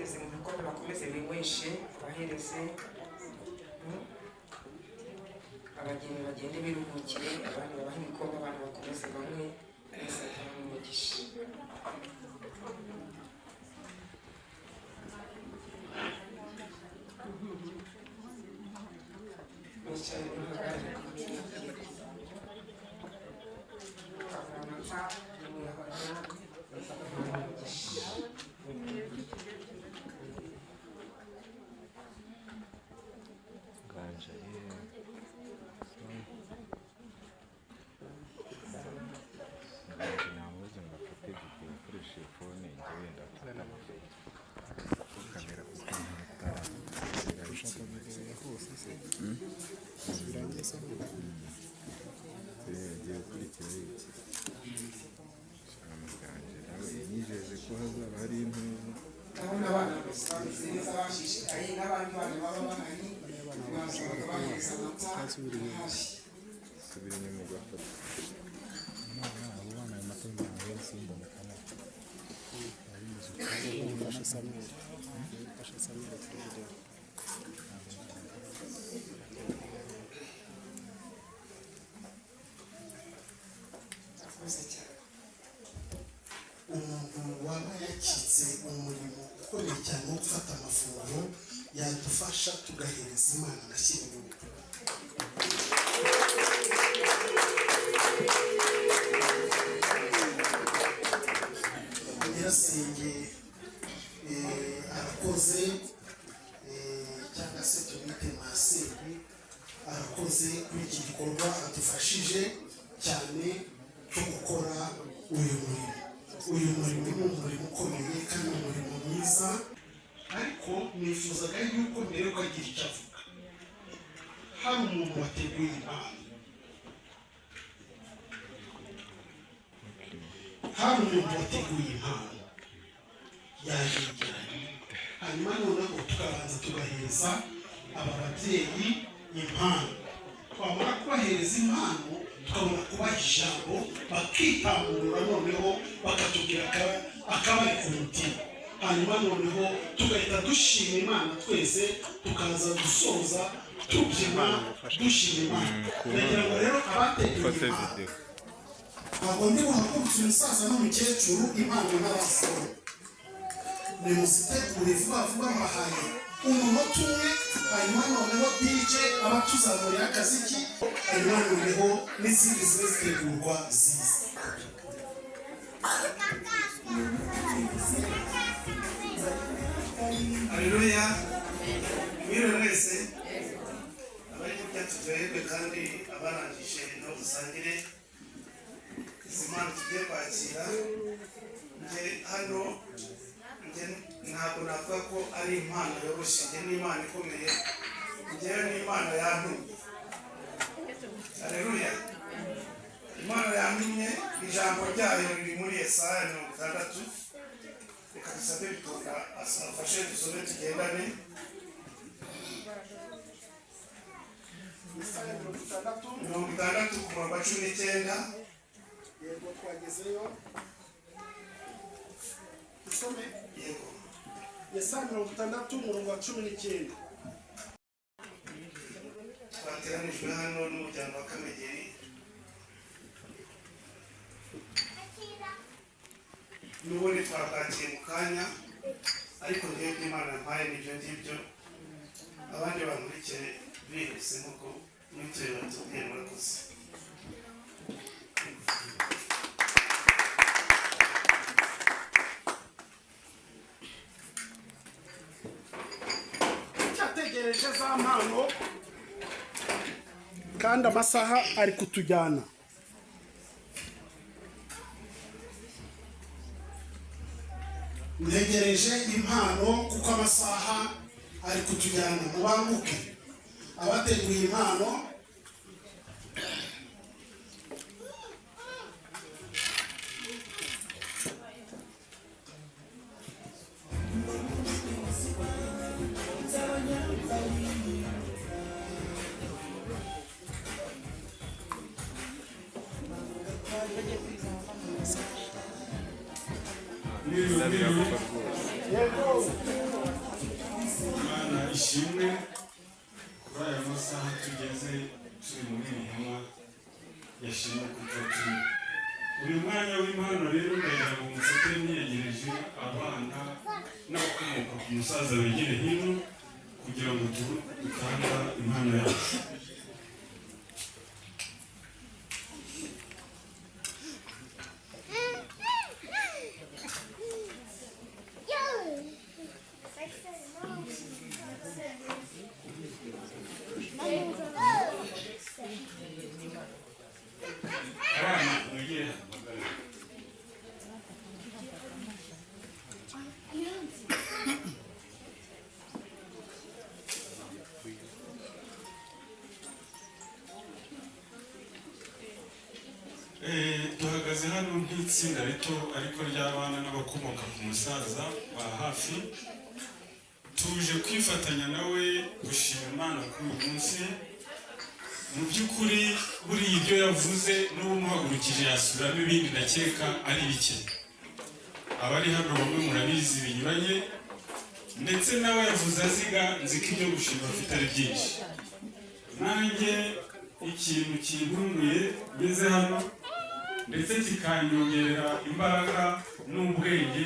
bahereze mu bikombe bakomeze binyweshe bahereze abageni bagende biruhukire abandi babaha ibikombe abana bakomeze bamwe mwese atanga umugisha yijeje ko hazaba hari impuzu ndabona abana nziza bashishikaye n'abandi bana baba bahari bazabaga bahereza amata subira inyuma ugafata umuntu waba yacitse umurimo ukomeye cyane wo gufata amafunguro yadufasha tugahereza Imana agashyira inyuma nyirasenge arakoze cyangwa se tubite maseri arakoze kuri iki gikorwa adufashije cyane cyo gukora uyu murimo ni umurimo ukomeye kandi umurimo mwiza ariko nifuzaga yuko mbere yuko agira icyo avuga hari umuntu wateguye impano yayegeranye hanyuma noneho tukabanza tugahereza aba babyeyi impano twamara kubahereza impano tukabona kubaha ijambo bakitamurura noneho bakatubwira akabari ku mutima hanyuma noneho tugahita dushima Imana twese tukaza gusoza tubyina dushima Imana ndagira ngo rero abateguye impano ntabwo ndi buhagurutse umusaza n'umukecuru impano n'abasore nimuzitegure vuba vuba bahaye umunota umwe hanyuma noneho DJ aba tuzamuriye akaziki hanyuma noneho n'izindi zibe zitegurwa ziza Haleluya mwiriwe mwese abari kurya tuturehebwe kandi abarangije no dusangire izi mpano tugiye kwakira hano ntabwo navuga ko ari impano yoroshye njye ni impano ikomeye njyewe ni impano yantumye haleluya impano yantumye ijambo ryayo riri muri Yesaya 60 reka dusabe bitonda afashe dusome tugendane mirongo itandatu ku murongo wa 19 yego twagezeyo usome yego Yesaya 60 umurongo wa 19 twateranijwe hano n'umuryango wa Kamegeri n'ubundi twakakiye mu kanya ariko ngiye kw'Imana mpaye n'ibyo ngibyo abandi bankurikire bihuse nk'uko mwituye batubwiye murakoze cyategereje za mpano kandi amasaha ari kutujyana ntegereje impano kuko amasaha ari kutujyana mubanguke abateguye impano yego saha tugeze turi muri iri hema yashimwe kuko turi uyu mwanya w'impano rero ndagira ngo mufate mwiyegereje abana n'abakomoka ku musaza wegere hino kugira ngo dutanga impano yacu. Abana mwegere duhagaze hano nk'itsinda rito ariko ry'abana n'abakomoka ku musaza ba hafi, tuje kwifatanya nawe gushima Imana kuri uyu munsi. Mu by'ukuri buriya ibyo yavuze n'umuhagurukije yasubiramo ibindi ndakeka ari bike. Abari hano bamwe murabizi binyuranye, ndetse nawe yavuze aziga, nzi ko ibyo gushima afite ari byinshi. Nanjye ikintu kintunguye ngeze hano ndetse kikanyongerera imbaraga n'ubwenge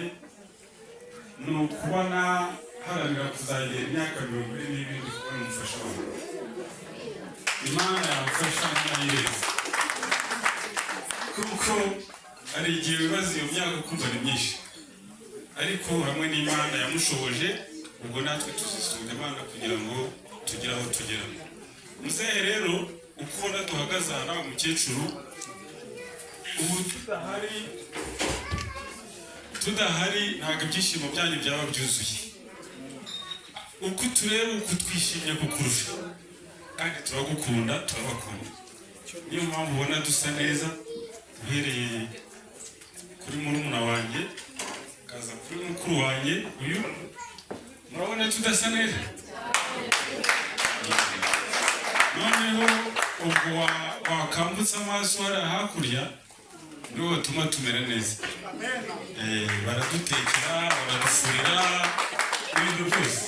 ni ukubona haranira kuzagera imyaka 22 kubona umufasha wawe. Imana yamufasha ntayireze, kuko hari igihe wibaza iyo myaka ukumva ni myinshi, ariko hamwe n'Imana yamushoboje, ubwo natwe tuzisunga Imana kugira ngo tugere aho tugera. Muzehe rero uko ubona duhagaze aha nawe mukecuru, ubu tudahari ntabwo ibyishimo byanyu byaba byuzuye. Uko tureba uko twishimye kukurusha, kandi turagukunda, turabakunda. Niyo mpamvu ubona dusa neza, uhereye kuri murumuna wanjye kaza kuri mukuru wanjye uyu, murabona tudasa neza. Noneho ubwo wakambutse amaso hariya hakurya niwo watuma tumera neza. Baradutekera, baradufurira, ibintu byose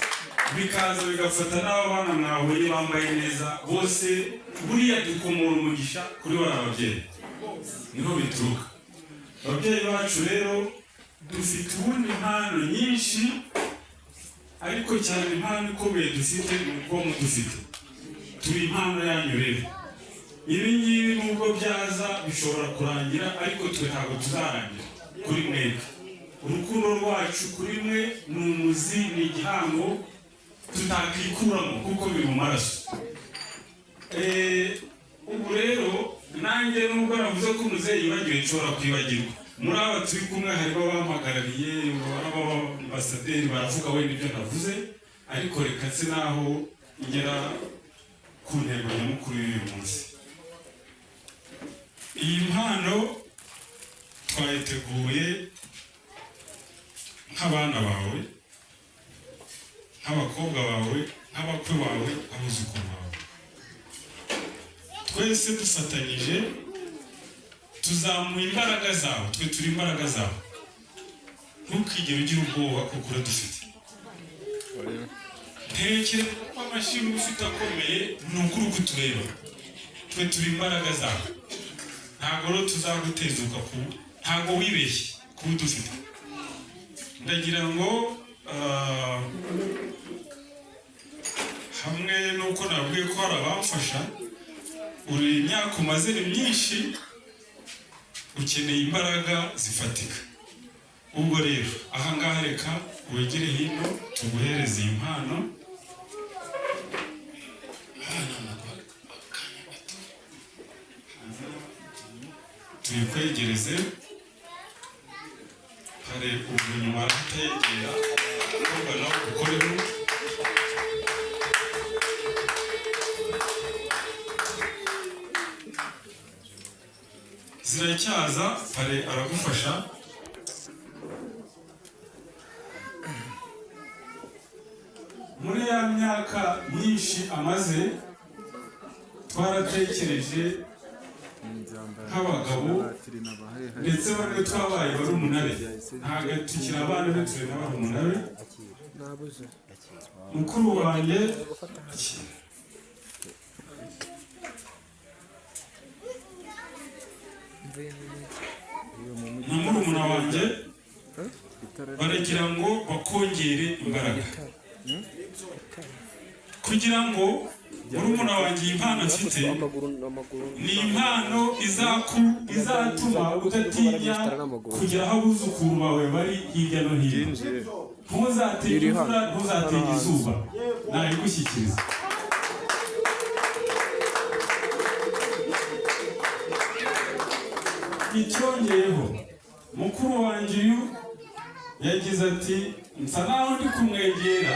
bikaza bigafata n'abana mwabonye bambaye neza bose. Buriya dukomora umugisha kuri bariya babyeyi, niho bituruka. Ababyeyi bacu rero dufite ubundi impano nyinshi, ariko cyane impano ikomeye dufite ni uko mudufite. Turi impano yanyu rero. Ibi ngibi nubwo byaza bishobora kurangira, ariko twe ntabwo tuzarangira kuri mwebwe. Urukundo rwacu kuri mwe ni umuzi, ni igihango tutakikuramo kuko biri mu maraso. Ubu rero nanjye nubwo navuze ko umuzehe yibagiwe, nshobora kwibagirwa. Muri aba turi kumwe harimo abampagarariye, abambasaderi baravuga wenda ibyo navuze, ariko reka se naho ngera ku ntego nyamukuru y'uyu munsi. Iyi mpano twayiteguye nk'abana bawe, nk'abakobwa bawe, nk'abakwe bawe, abuzukuru bawe. Twese dufatanyije tuzamuye imbaraga zawe, twe turi imbaraga zawe. Ntukigere ugira ubwoba kuko uradufite. Ntekereza ko amashimwe ufite akomeye ni ukuri uko tureba. Twe turi imbaraga zawe, ntabwo rero tuzagutezuka ntabwo wibeshye kuba udufite. Ndagira ngo hamwe n'uko nabwiye ko hari abamfasha, uri imyaka umaze ni myinshi, ukeneye imbaraga zifatika. Ubwo rero ahangaha reka wegere hino tuguhereze iyi mpano. Tuyikwegereze, hari ubwo nyuma arategera kuko nawe ukoreho. Ziracyaza, pare aragufasha. Muri ya myaka myinshi amaze, twaratekereje nk'abagabo, ndetse bamwe twabaye bari umunare, ntabwo tukiri abana be, turi n'abari umunare. Mukuru wanjye wanjye baragira ngo bakongere imbaraga kugira ngo murumuna wanjye iyi mpano afite ni impano izatuma udatinya kugira aho abuzukuru bawe bari hirya no hino. Ntuzatinye imvura, ntuzatinye izuba, nayigushyikiriza. Icyongeyeho mukuru wanjye uyu yagize ati nsa naho ndi kumwegera,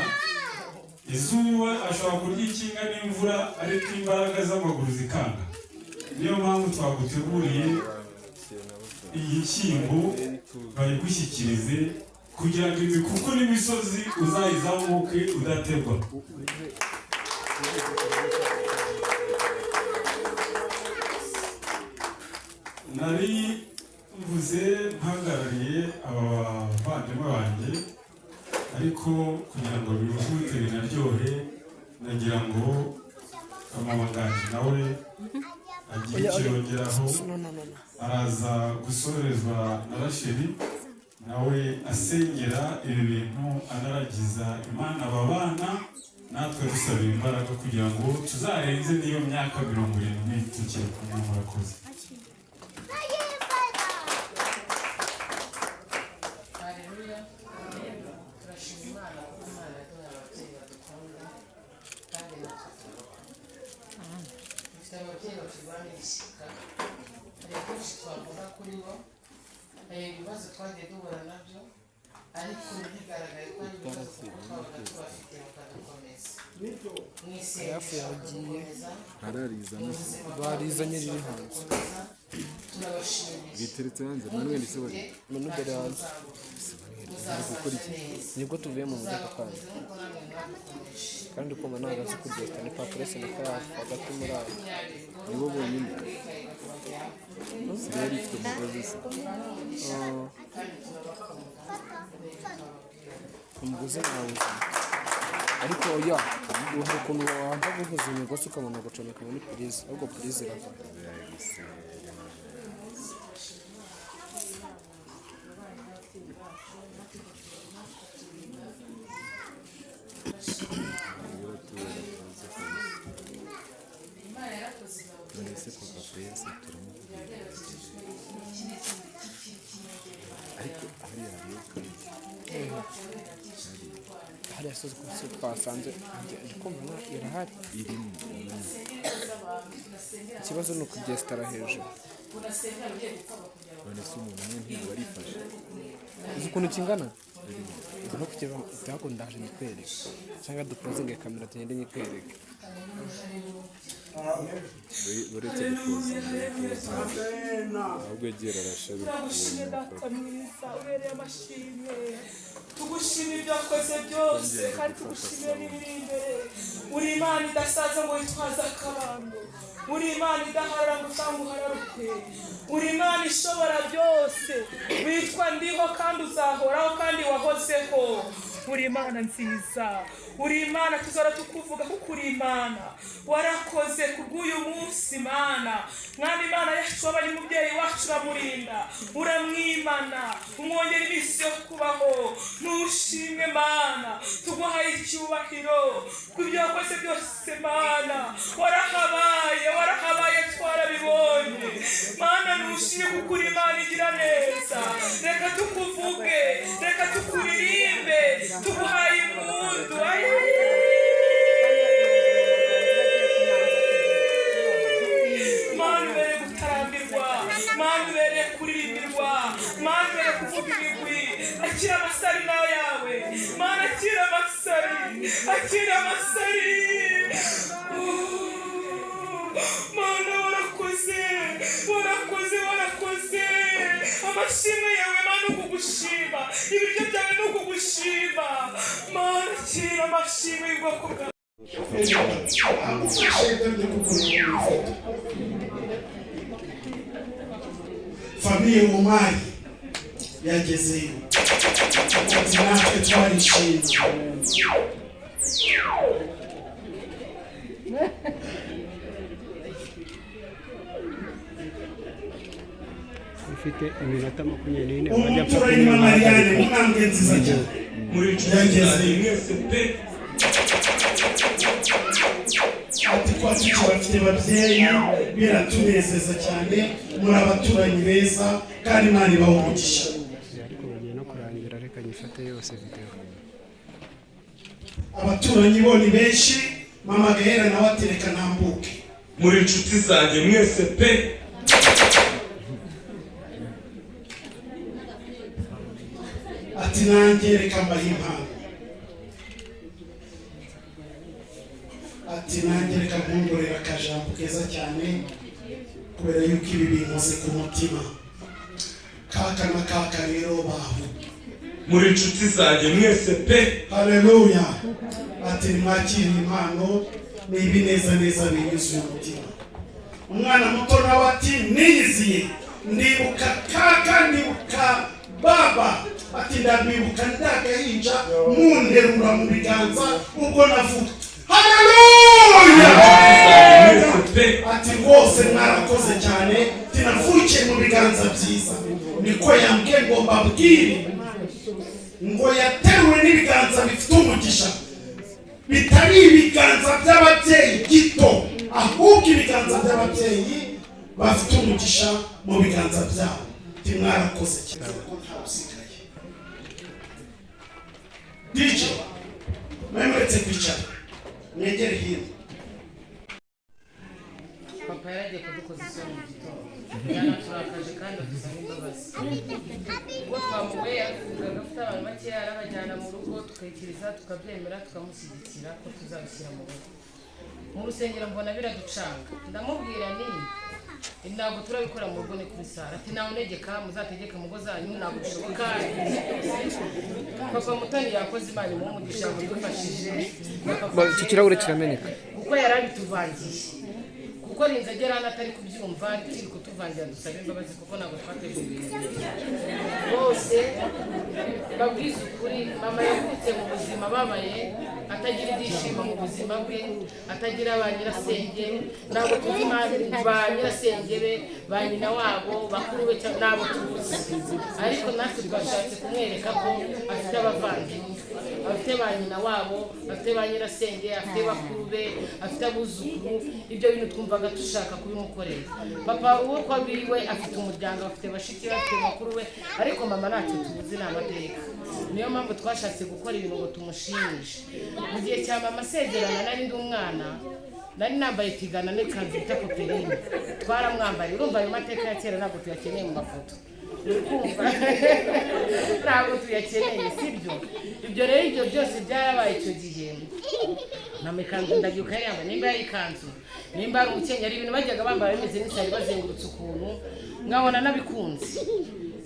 izuba ashobora kuryikinga n'imvura ariko imbaraga z'amaguru zikanga. Niyo mpamvu twaguteguriye iyi nshyimbo bayigushyikirize kugira ngo imikuku n'imisozi uzayizamuke udategwa. Nari mvuze mpagarariye aba bavandimwe banjye, ariko kugira ngo bihute binaryohe nagira ngo amabanganje nawe agiye ikirongeraho, araza gusorezwa na Rasheli nawe asengera ibi bintu anaragiza Imana aba bana, natwe dusabira imbaraga kugira ngo tuzarenze n'iyo myaka 70 tukiri kumwe. Murakoze. ibibazo twagiye duhura nabyo ariko bigaragaye ko ari ibibazo twabaga tubafite bakadukomeza mu isengesho barizanye riri hanze biteretse hanze Manuel Isabari Manuel hanze gukora iki nibwo tuvuye mu modoka kandi kuma nagaze kugenda ni paprese na kafu hagati muri abo nibo bonyine Sibari ifite umugozi se umugozi nawuzi ariko oya hari ukuntu wamba guhuza imigozi ukabona gucomeka muri purize, ahubwo purize irava hariya sozi twasanze ndikumva irahari irimo ikibazo ni ukubyesitara hejuru none se umuntu umwe ntiwarifashe uzi ukuntu kingana no kugera utahako ndaje nyikwereke cyangwa dupozinge kamera tugende nyikwereke uretse gupozinga ahubwo egera arashabi tugushimye data mwiza ubereye amashimwe, tugushimye ibyo wakoze byose kandi tugushimye n'ibiri imbere. Uri Imana idasaza ngo witwaze akabando, uri Imana idaharara ngo cyangwa uhararuke, uri Imana ishobora byose, witwa ndiho kandi uzahoraho kandi wahozeho. Uri Imana nziza, uri Imana tuzora tukuvuga kuko uri Imana warakoze kubw'uyu munsi. Imana mwami, Imana yacu wabaye umubyeyi wacu, uramurinda uramwimana umwongera iminsi yo kubaho. Nushimwe Mana, tuguhaye icyubahiro kubyo wakoze byose. Mana warahabaye twarabibonye. Mana nushimye kuko uri Imana igira neza. Reka tukuvuge, reka tukuririmbe, tuguhaye impundu. Mana ubere gutarambirwa, Mana ubere kuririmbirwa, Mana ubere kuvuga ibigwi. Akira amasari nawe yawe Mana, akira amasari Mana, warakoze amashimwe yawe Mana, ukugushima ibiryo byawe ni ukugushima Mana. Akira amashimwe y'ubwoko bwawe. Famiye Umari yagezeyo natwe twarishimye. ufite iminota 24 umuturanyi wa Mariane munambwe nziza cyane muri cyangeze mwese pe ati twafite bafite babyeyi biratunezeza cyane muri abaturanyi beza kandi Imana ibaho umugisha ariko bagiye no kurangira reka nyifate yose video abaturanyi bo ni benshi mama Gahera nawe atereka ntambuke muri inshuti zanjye mwese pe ati nanjye reka mbahe impano ati nanjye reka mpungurira akajambo keza cyane kubera yuko ibi binkoze ku mutima kaka na kaka rero bahu muri inshuti zanjye mwese pe haleluya ati mwakira impano ni ibineza neza binyuze umutima umwana muto nawe ati niyiziye ndibuka kaka ndibuka baba ati ndabibuka ndagahinja munterura mu biganza ubwo navuga haleluya ati rwose mwarakoze cyane tinavukiye mu biganza byiza niko yambwiye ngo mbabwire ngo yateruwe n'ibiganza bifite umugisha bitari ibiganza by'ababyeyi gito ahubwo ibiganza by'ababyeyi bafite umugisha mu biganza byabo timwarakoze cyane DJ mwemuretse kwicara mwegere hino papa yaragiye kudukoza isoni mu gitondo yanaturakaje kandi adusaba imbabazi ubwo twamuwe yavugaga afite abantu bakeya arabajyana mu rugo tukayikiriza tukabyemera tukamushyigikira ko tuzabishyira mu rugo mu rusengero mbona biraducanga ndamubwira ntabwo turabikora mu rugo ni kuri sara ati nawe unegeka muzategeka mu ngo zanyu ntabwo bishoboka papa mutoni yakoze Imana imumugisha mudufashije iki kirahure kirameneka kuko yarabituvangiye kuko rinze agera hano atari kubyumva turi kutuvangira dusaba imbabazi kuko ntabwo twateguye ibintu bose babwiza ukuri mama yavutse mu buzima babaye atagira ibyishimo mu buzima bwe atagira ba nyirasenge ntabwo tuzi ba nyirasenge be ba nyina wabo bakuru be ntabwo tuzi ariko natwe twashatse kumwereka ko afite abavandimwe afite ba nyina wabo afite ba nyirasenge afite bakuru be afite abuzukuru ibyo bintu twumvaga dushaka kubimukorera papa uwo kwa biriwe afite umuryango afite bashiki be afite bakuru we ariko mama ntacyo tuzi ni amateka niyo mpamvu twashatse gukora ibintu ngo tumushimishe mu gihe cya mama asezerana nari ndi umwana nari nambaye tigana n'ikanzu bita koperine twaramwambaye urumva ayo mateka ya kera ntabwo tuyakeneye mu mafoto ntabwo tuyakeneye sibyo ibyo rero ibyo byose byarabaye icyo gihe mama ikanzu ndabyuka yari yambaye nimba yari ikanzu nimba ari umukenyero ibintu bajyaga bambara bimeze n'isari bazengurutse ukuntu nkabona nabikunze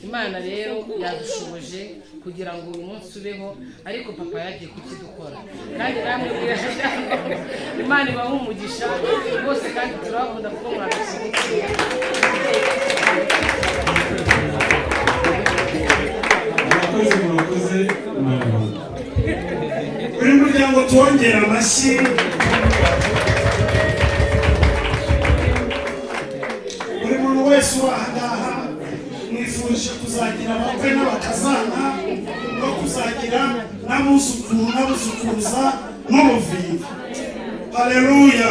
Imana rero yadushoboje kugira ngo uyu munsi ubeho ariko papa yagiye kukidukora kandi namwe Imana ibaha umugisha rwose kandi turabakunda kuko mwadushyigikiye murakoze buri muryango tuwongera amashyi buri muntu wese wahangaha mwifuje kuzagira abakwe n'abakazana no kuzagira n'abuzukuru n'abuzukuruza n'ubuvivi haleluya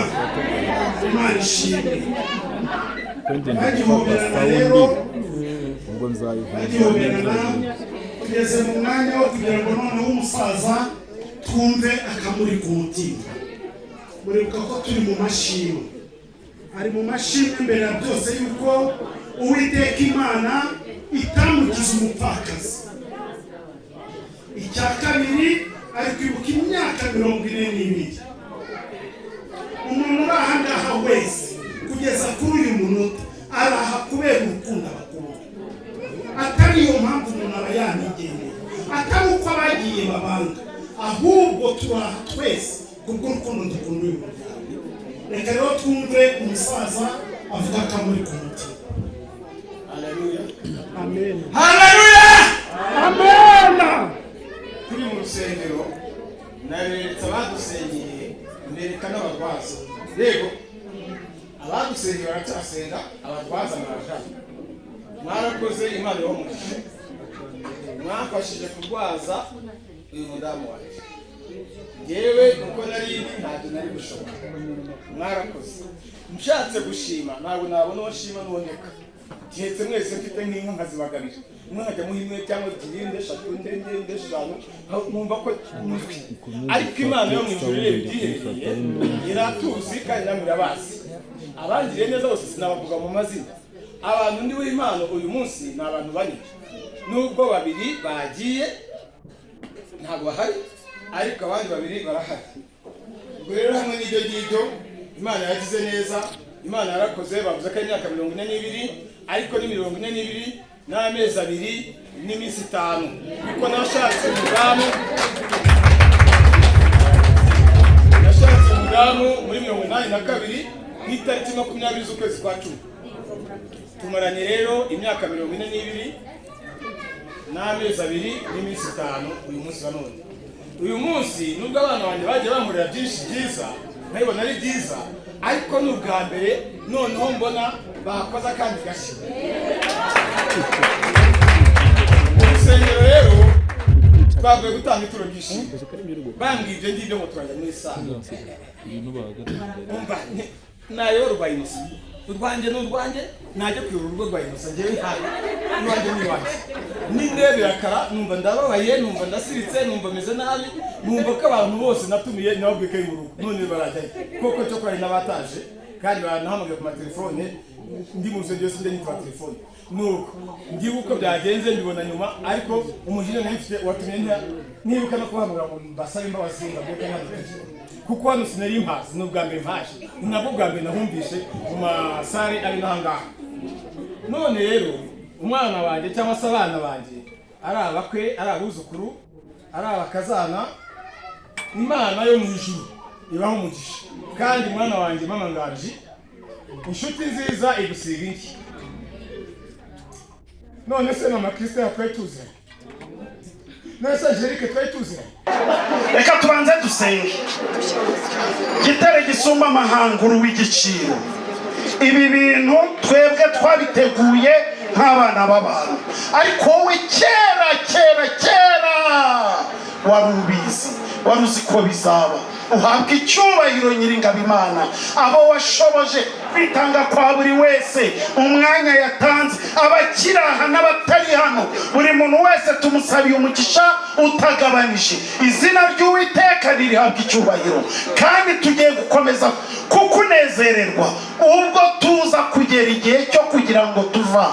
Imana ishimwe bagihoberana rero bagihoberana tugeze mu mwanya wo kugira ngo noneho umusaza twumve akamuri ku mutima muribuka ko turi mu mashimwe ari mu mashimwe mbere ya byose yuko Uwiteka Imana itamugize umupfakazi icya kabiri ari kwibuka imyaka 42 umuntu uri aha ngaha wese kugeza kuri uyu munota araha kubera urukundo abakunda atari iyo mpamvu umuntu aba yanigendeye atari uko abagiye babanga ahubwo turaha twese kubw'urukundo dukunda uyu muryango reka rero twumve umusaza avuga akamuri ku mutima haleluya amen haleluya amen turi mu rusengero nareretse abadusengeye mbereka n'abarwaza rego abadusengeye baracyasenga abarwaza barajana mwarakoze Imana yo mugisha mwafashije kurwaza uyu mudamu wacu yewe uko nari ntabwo nari gushoboka mwarakoze nshatse gushima ntabwo nabona uwo nshima n'uboneka gihetse mwese mfite nk'inka nkazibagabira umwe nkajya muha imwe cyangwa ebyiri nde eshatu nde eshanu numva ko muzwi ariko Imana yo mu ijuru rero ibyiherereye iratuzi kandi namwe irabazi abangiriye neza bose sinabavuga mu mazina abantu ndi w'Imana uyu munsi ni abantu bane nubwo babiri bagiye ntabwo bahari ariko abandi babiri barahari ubwo rero hamwe n'ibyo ngibyo Imana yagize neza Imana yarakoze bavuze ko ari imyaka 42 ariko ni 42 n'amezi 2 n'iminsi 5 kuko nashatse umudamu muri 82 n'itariki 20 z'ukwezi kwa 10 tumaranye rero imyaka 42 n'amezi 2 n'iminsi 5 uyu munsi wa none uyu munsi nubwo abana banjye bagiye bamurira byinshi byiza nabibona ari byiza ariko ni ubwa mbere noneho mbona bakoze akandi gashya urusengero rero twavuye gutanga ituro ry'ishimwe bambwiye ibyo ngibyo ngo turajya muri sale umva nayo rwa Inosa urwanjye n'urwanjye najya kuyobora urugo rwa Inosa njyewe ntayo urwanjye n'iwanjye n'indebe yakara numva ndababaye numva ndasiritse numva meze nabi numva ko abantu bose natumiye nababwiye ko ari mu rugo none barajyayo koko cyo kwari n'abataje kandi banahamagaye ku matelefone ndi mu rusengero sinde nitwa telefone nuko ndibuka uko byagenze mbibona nyuma ariko umujine nifite watumye nibuka no kuhamagara ngo mbasabe imbabazi ngabweke nk'abatije kuko hano sinari impazi n'ubwa mbere mpaje nabwo bwa mbere nahumvishe mu masare ari n'ahangaha none rero umwana wanjye cyangwa se abana banjye ari abakwe ari abuzukuru ari abakazana Imana yo mu ijuru ibaho umugisha kandi umwana wanjye mama Nganji inshuti nziza igusiga iki none se mama Christian twayituze nese Angelique twayituze reka tubanze dusenge gitare gisumba amahanguru w'igiciro ibi bintu twebwe twabiteguye nk'abana b'abantu ariko wowe kera wari ubizi wari uzi ko bizaba uhabwa icyubahiro Nyiringabimana abo washoboje kwitanga kwa buri wese umwanya yatanze abakiraha n'abatari hano buri muntu wese tumusabiye umugisha utagabanije izina ry'Uwiteka ririhabwa icyubahiro kandi tugiye gukomeza kukunezererwa ubwo tuza kugera igihe cyo kugira ngo tuva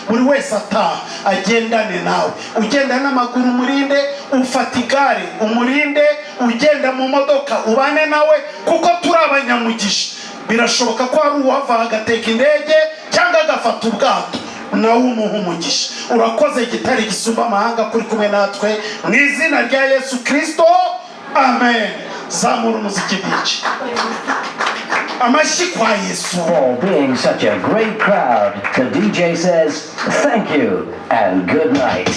buri wese ataha agendane nawe ugenda n'amaguru umurinde ufata igare umurinde ugenda mu modoka ubane nawe kuko turi abanyamugisha birashoboka ko hari uwava agateka indege cyangwa agafata ubwato nawe umuha umugisha urakoze gitare gisumba amahanga kuri kumwe natwe mu izina rya Yesu Kristo amen zamura umuziki bici amashyi kwa Yesu. For being such a great crowd, the DJ says thank you and good night.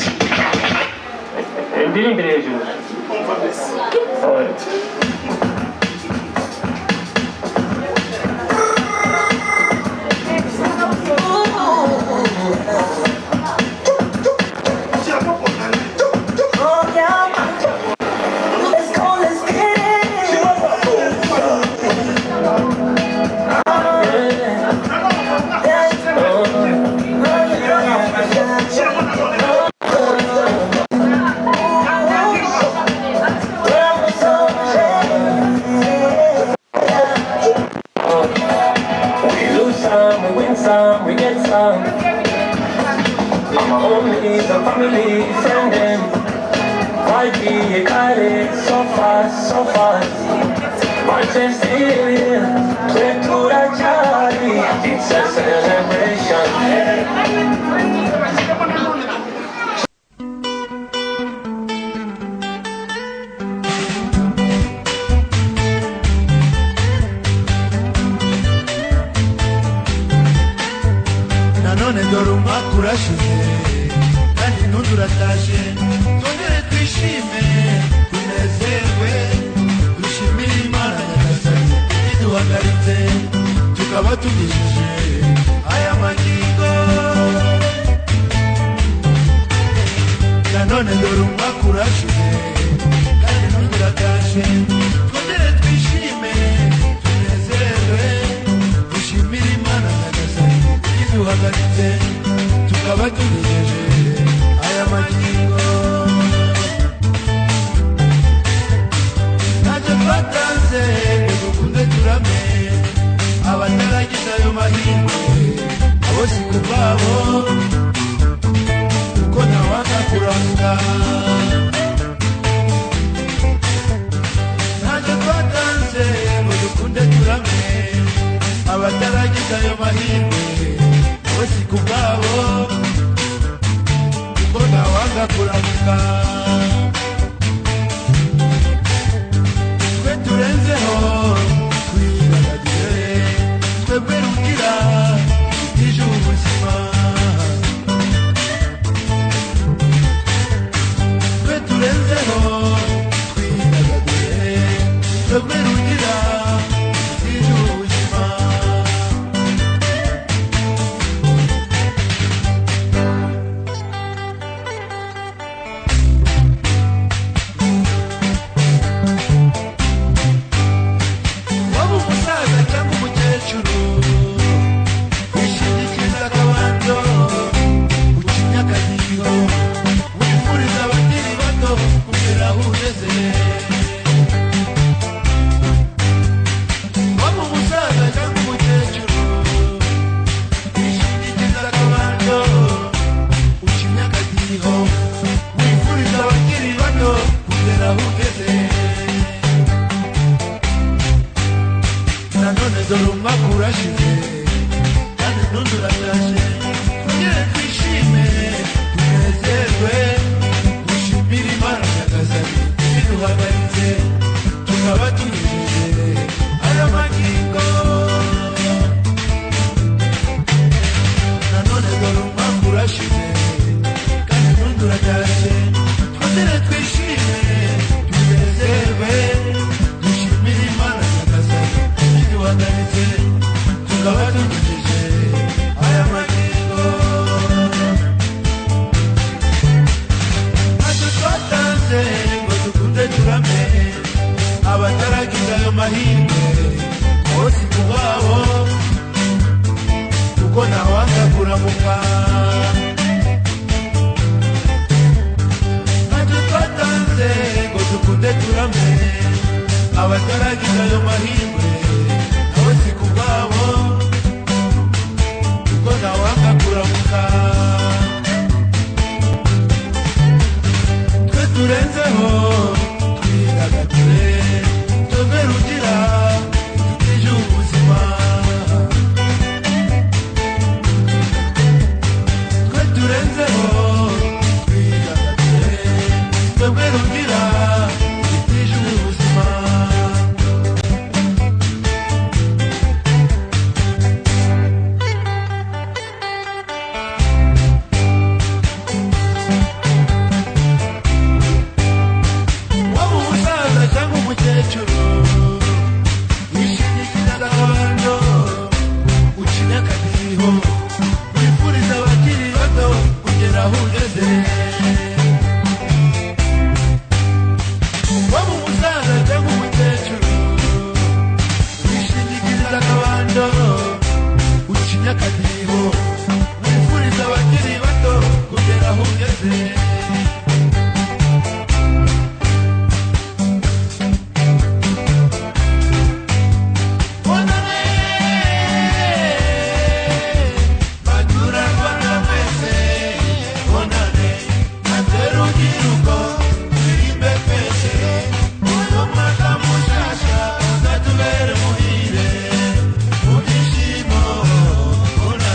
We get some. I'm only the family friend them. Why be a carrot so fast? Manchester, Ventura, Charlie. It's a celebration. dore umwaka urashize kandi n'undi urataje twongere twishime tunezerwe dushimire Imana Nyagasani iduhagaritse tukaba tugejeje aya magingo nanone dore umwaka urashize kandi n'undi uratashe twongere twishime tunezerwe dushimire imana nyagasani iduhagaritse tukaba tugejeje aya magingo ntacyo twatanze ngo dukunde turame abataragize ayo mahirwe abo si ku bwabo kuko ntawanga kuramuka ntacyo twatanze ngo dukunde turame abataragize ayo mahirwe abo si ku bwabo kuko ntawanga kuramuka twe turenzeho twidagadure twebwe rugira tije ubuzima twe turenzeho twidagadure twebwe rugira tije ubuzima waba umusaza cyangwa umukecuru wishingikiriza akabando ucinya akadiho wifuriza abakiri bato kugera aho ugeze waba umusaza cyangwa umukecuru wishingikiriza akabando ucinya akadiho wifuriza abakiri bato kugera aho ugeze nanone dore umwaka urashize kandi n'undi uratashe twongere twishime tunezerwe dushimire imana nyagasani iduhagaritse tukaba tugejeje aya magingo nanone dore umwaka urashize kandi n'undi uratashe twongere twishime tunezerwe dushimire imana nyagasani iduhagaritse tukaba tugejeje aya magingo ntacyo twatanze ngo dukunde turame abataragize ayo mahirwe bose ku bwabo kuko ntawanga kuramuka ntacyo twatanze ngo dukunde turame abataragize ayo mahirwe nabo si ku bwabo kuko ntawanga kuramuka twe turenzeho twidagadure twebwe rugira tuje ubuzima twe turenzeho twidagadure twebwe rugira tuje ubuzima waba umusaza cyangwa umukecuru wishingikiriza akabando ucinya akadiho wifuriza abakiri bato kugera aho ugeze waba umusaza cyangwa umukecuru wishingikiriza akabando ucinya akadiho wifuriza abakiri bato kugera aho ugeze Una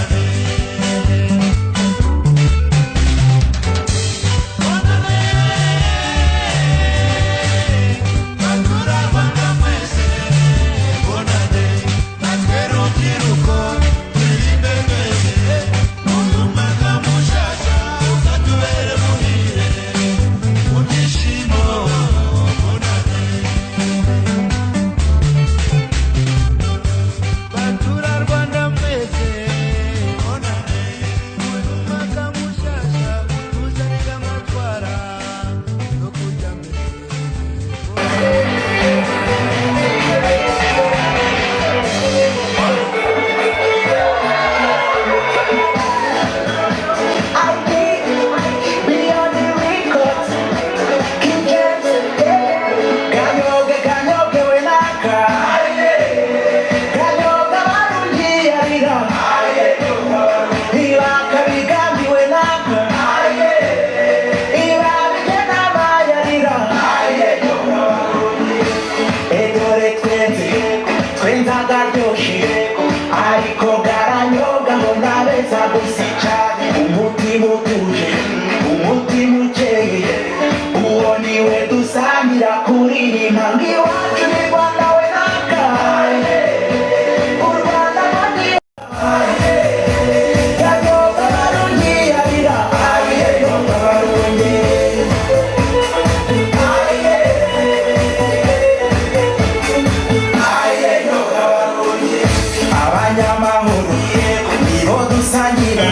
amahoro nibo dusangira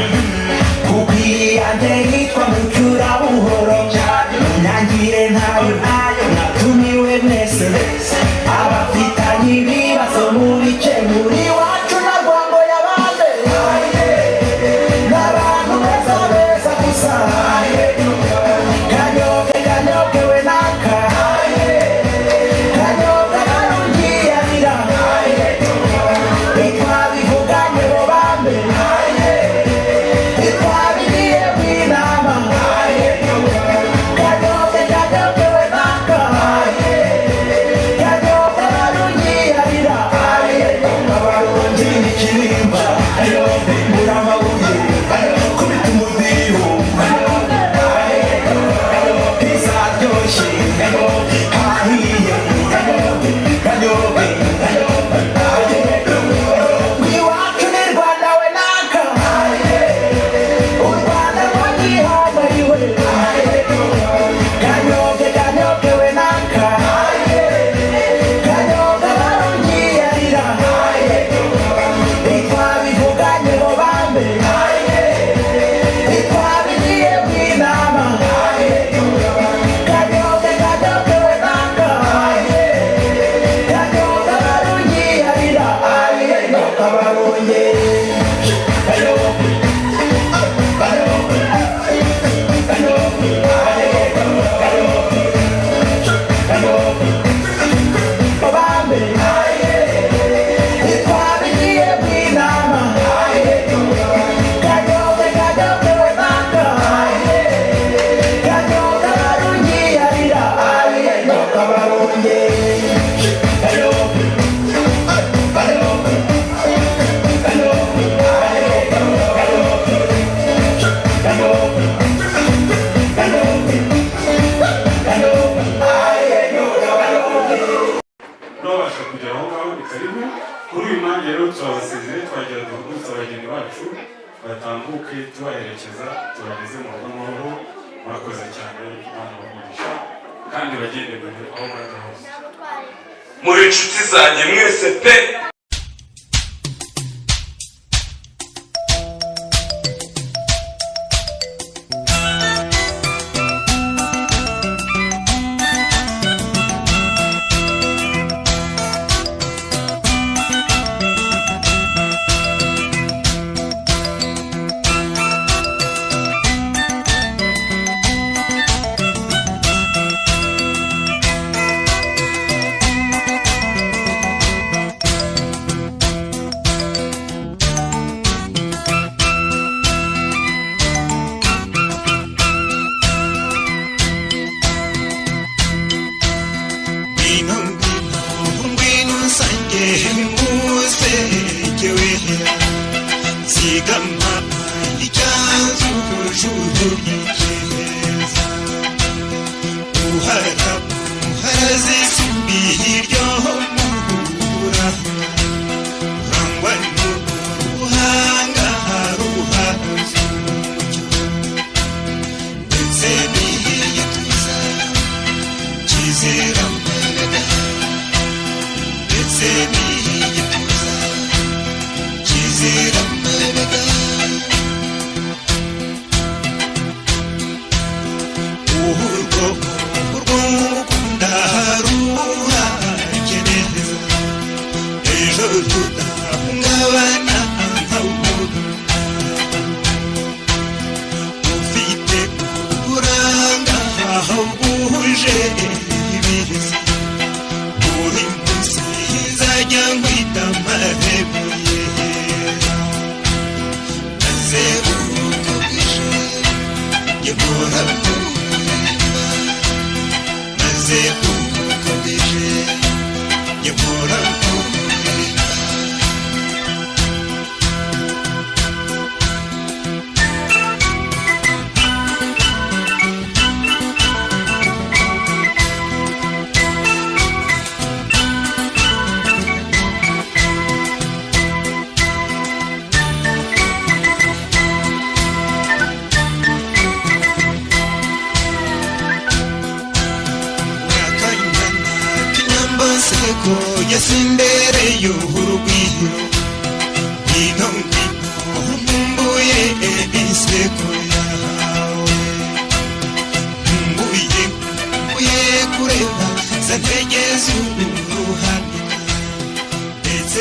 kuko iyanjye yitwa mucyura buhoro nyangire ntayo natumiwe mwese abafitanye ibibazo mubice muri wacu na rwango yabande n'abantu beza beza gusa kanyoge we naka kanyoge barungiyarira bitwabivuganye bo bambe bitwabiriye bw'inama kanyoge we naka kanyoge barungiyarira abarundi n'ikirimba bura amabuye kubita umudiho bizaryoshye hahiye kanyoge iwacu ni Rwanda we naka u Rwanda rwagihangariwe kanyoge we naka kanyoge barungiyarira bitwabivuganye bo bambe bitwabiriye bw'inama kanyoge we naka kanyoge barungiyarira abaronge bambe bitwabiriye bw'inama kanyoge we naka kanyoge barungiyarira abaronge turabasha kugera aho ngaho ni karibu kuri uyu mwanya rero turabasezere twagira duhugutse abageni bacu batambuke tubaherekeza tubageze mu rugo amahoro murakoze cyane Imana ibahe kandi bagende mbere aho mwaza hose muri inshuti zanjye mwese pe Yasindere y'urugwiro amategeko yawe nguye kureba za ntege z'uruhande ndetse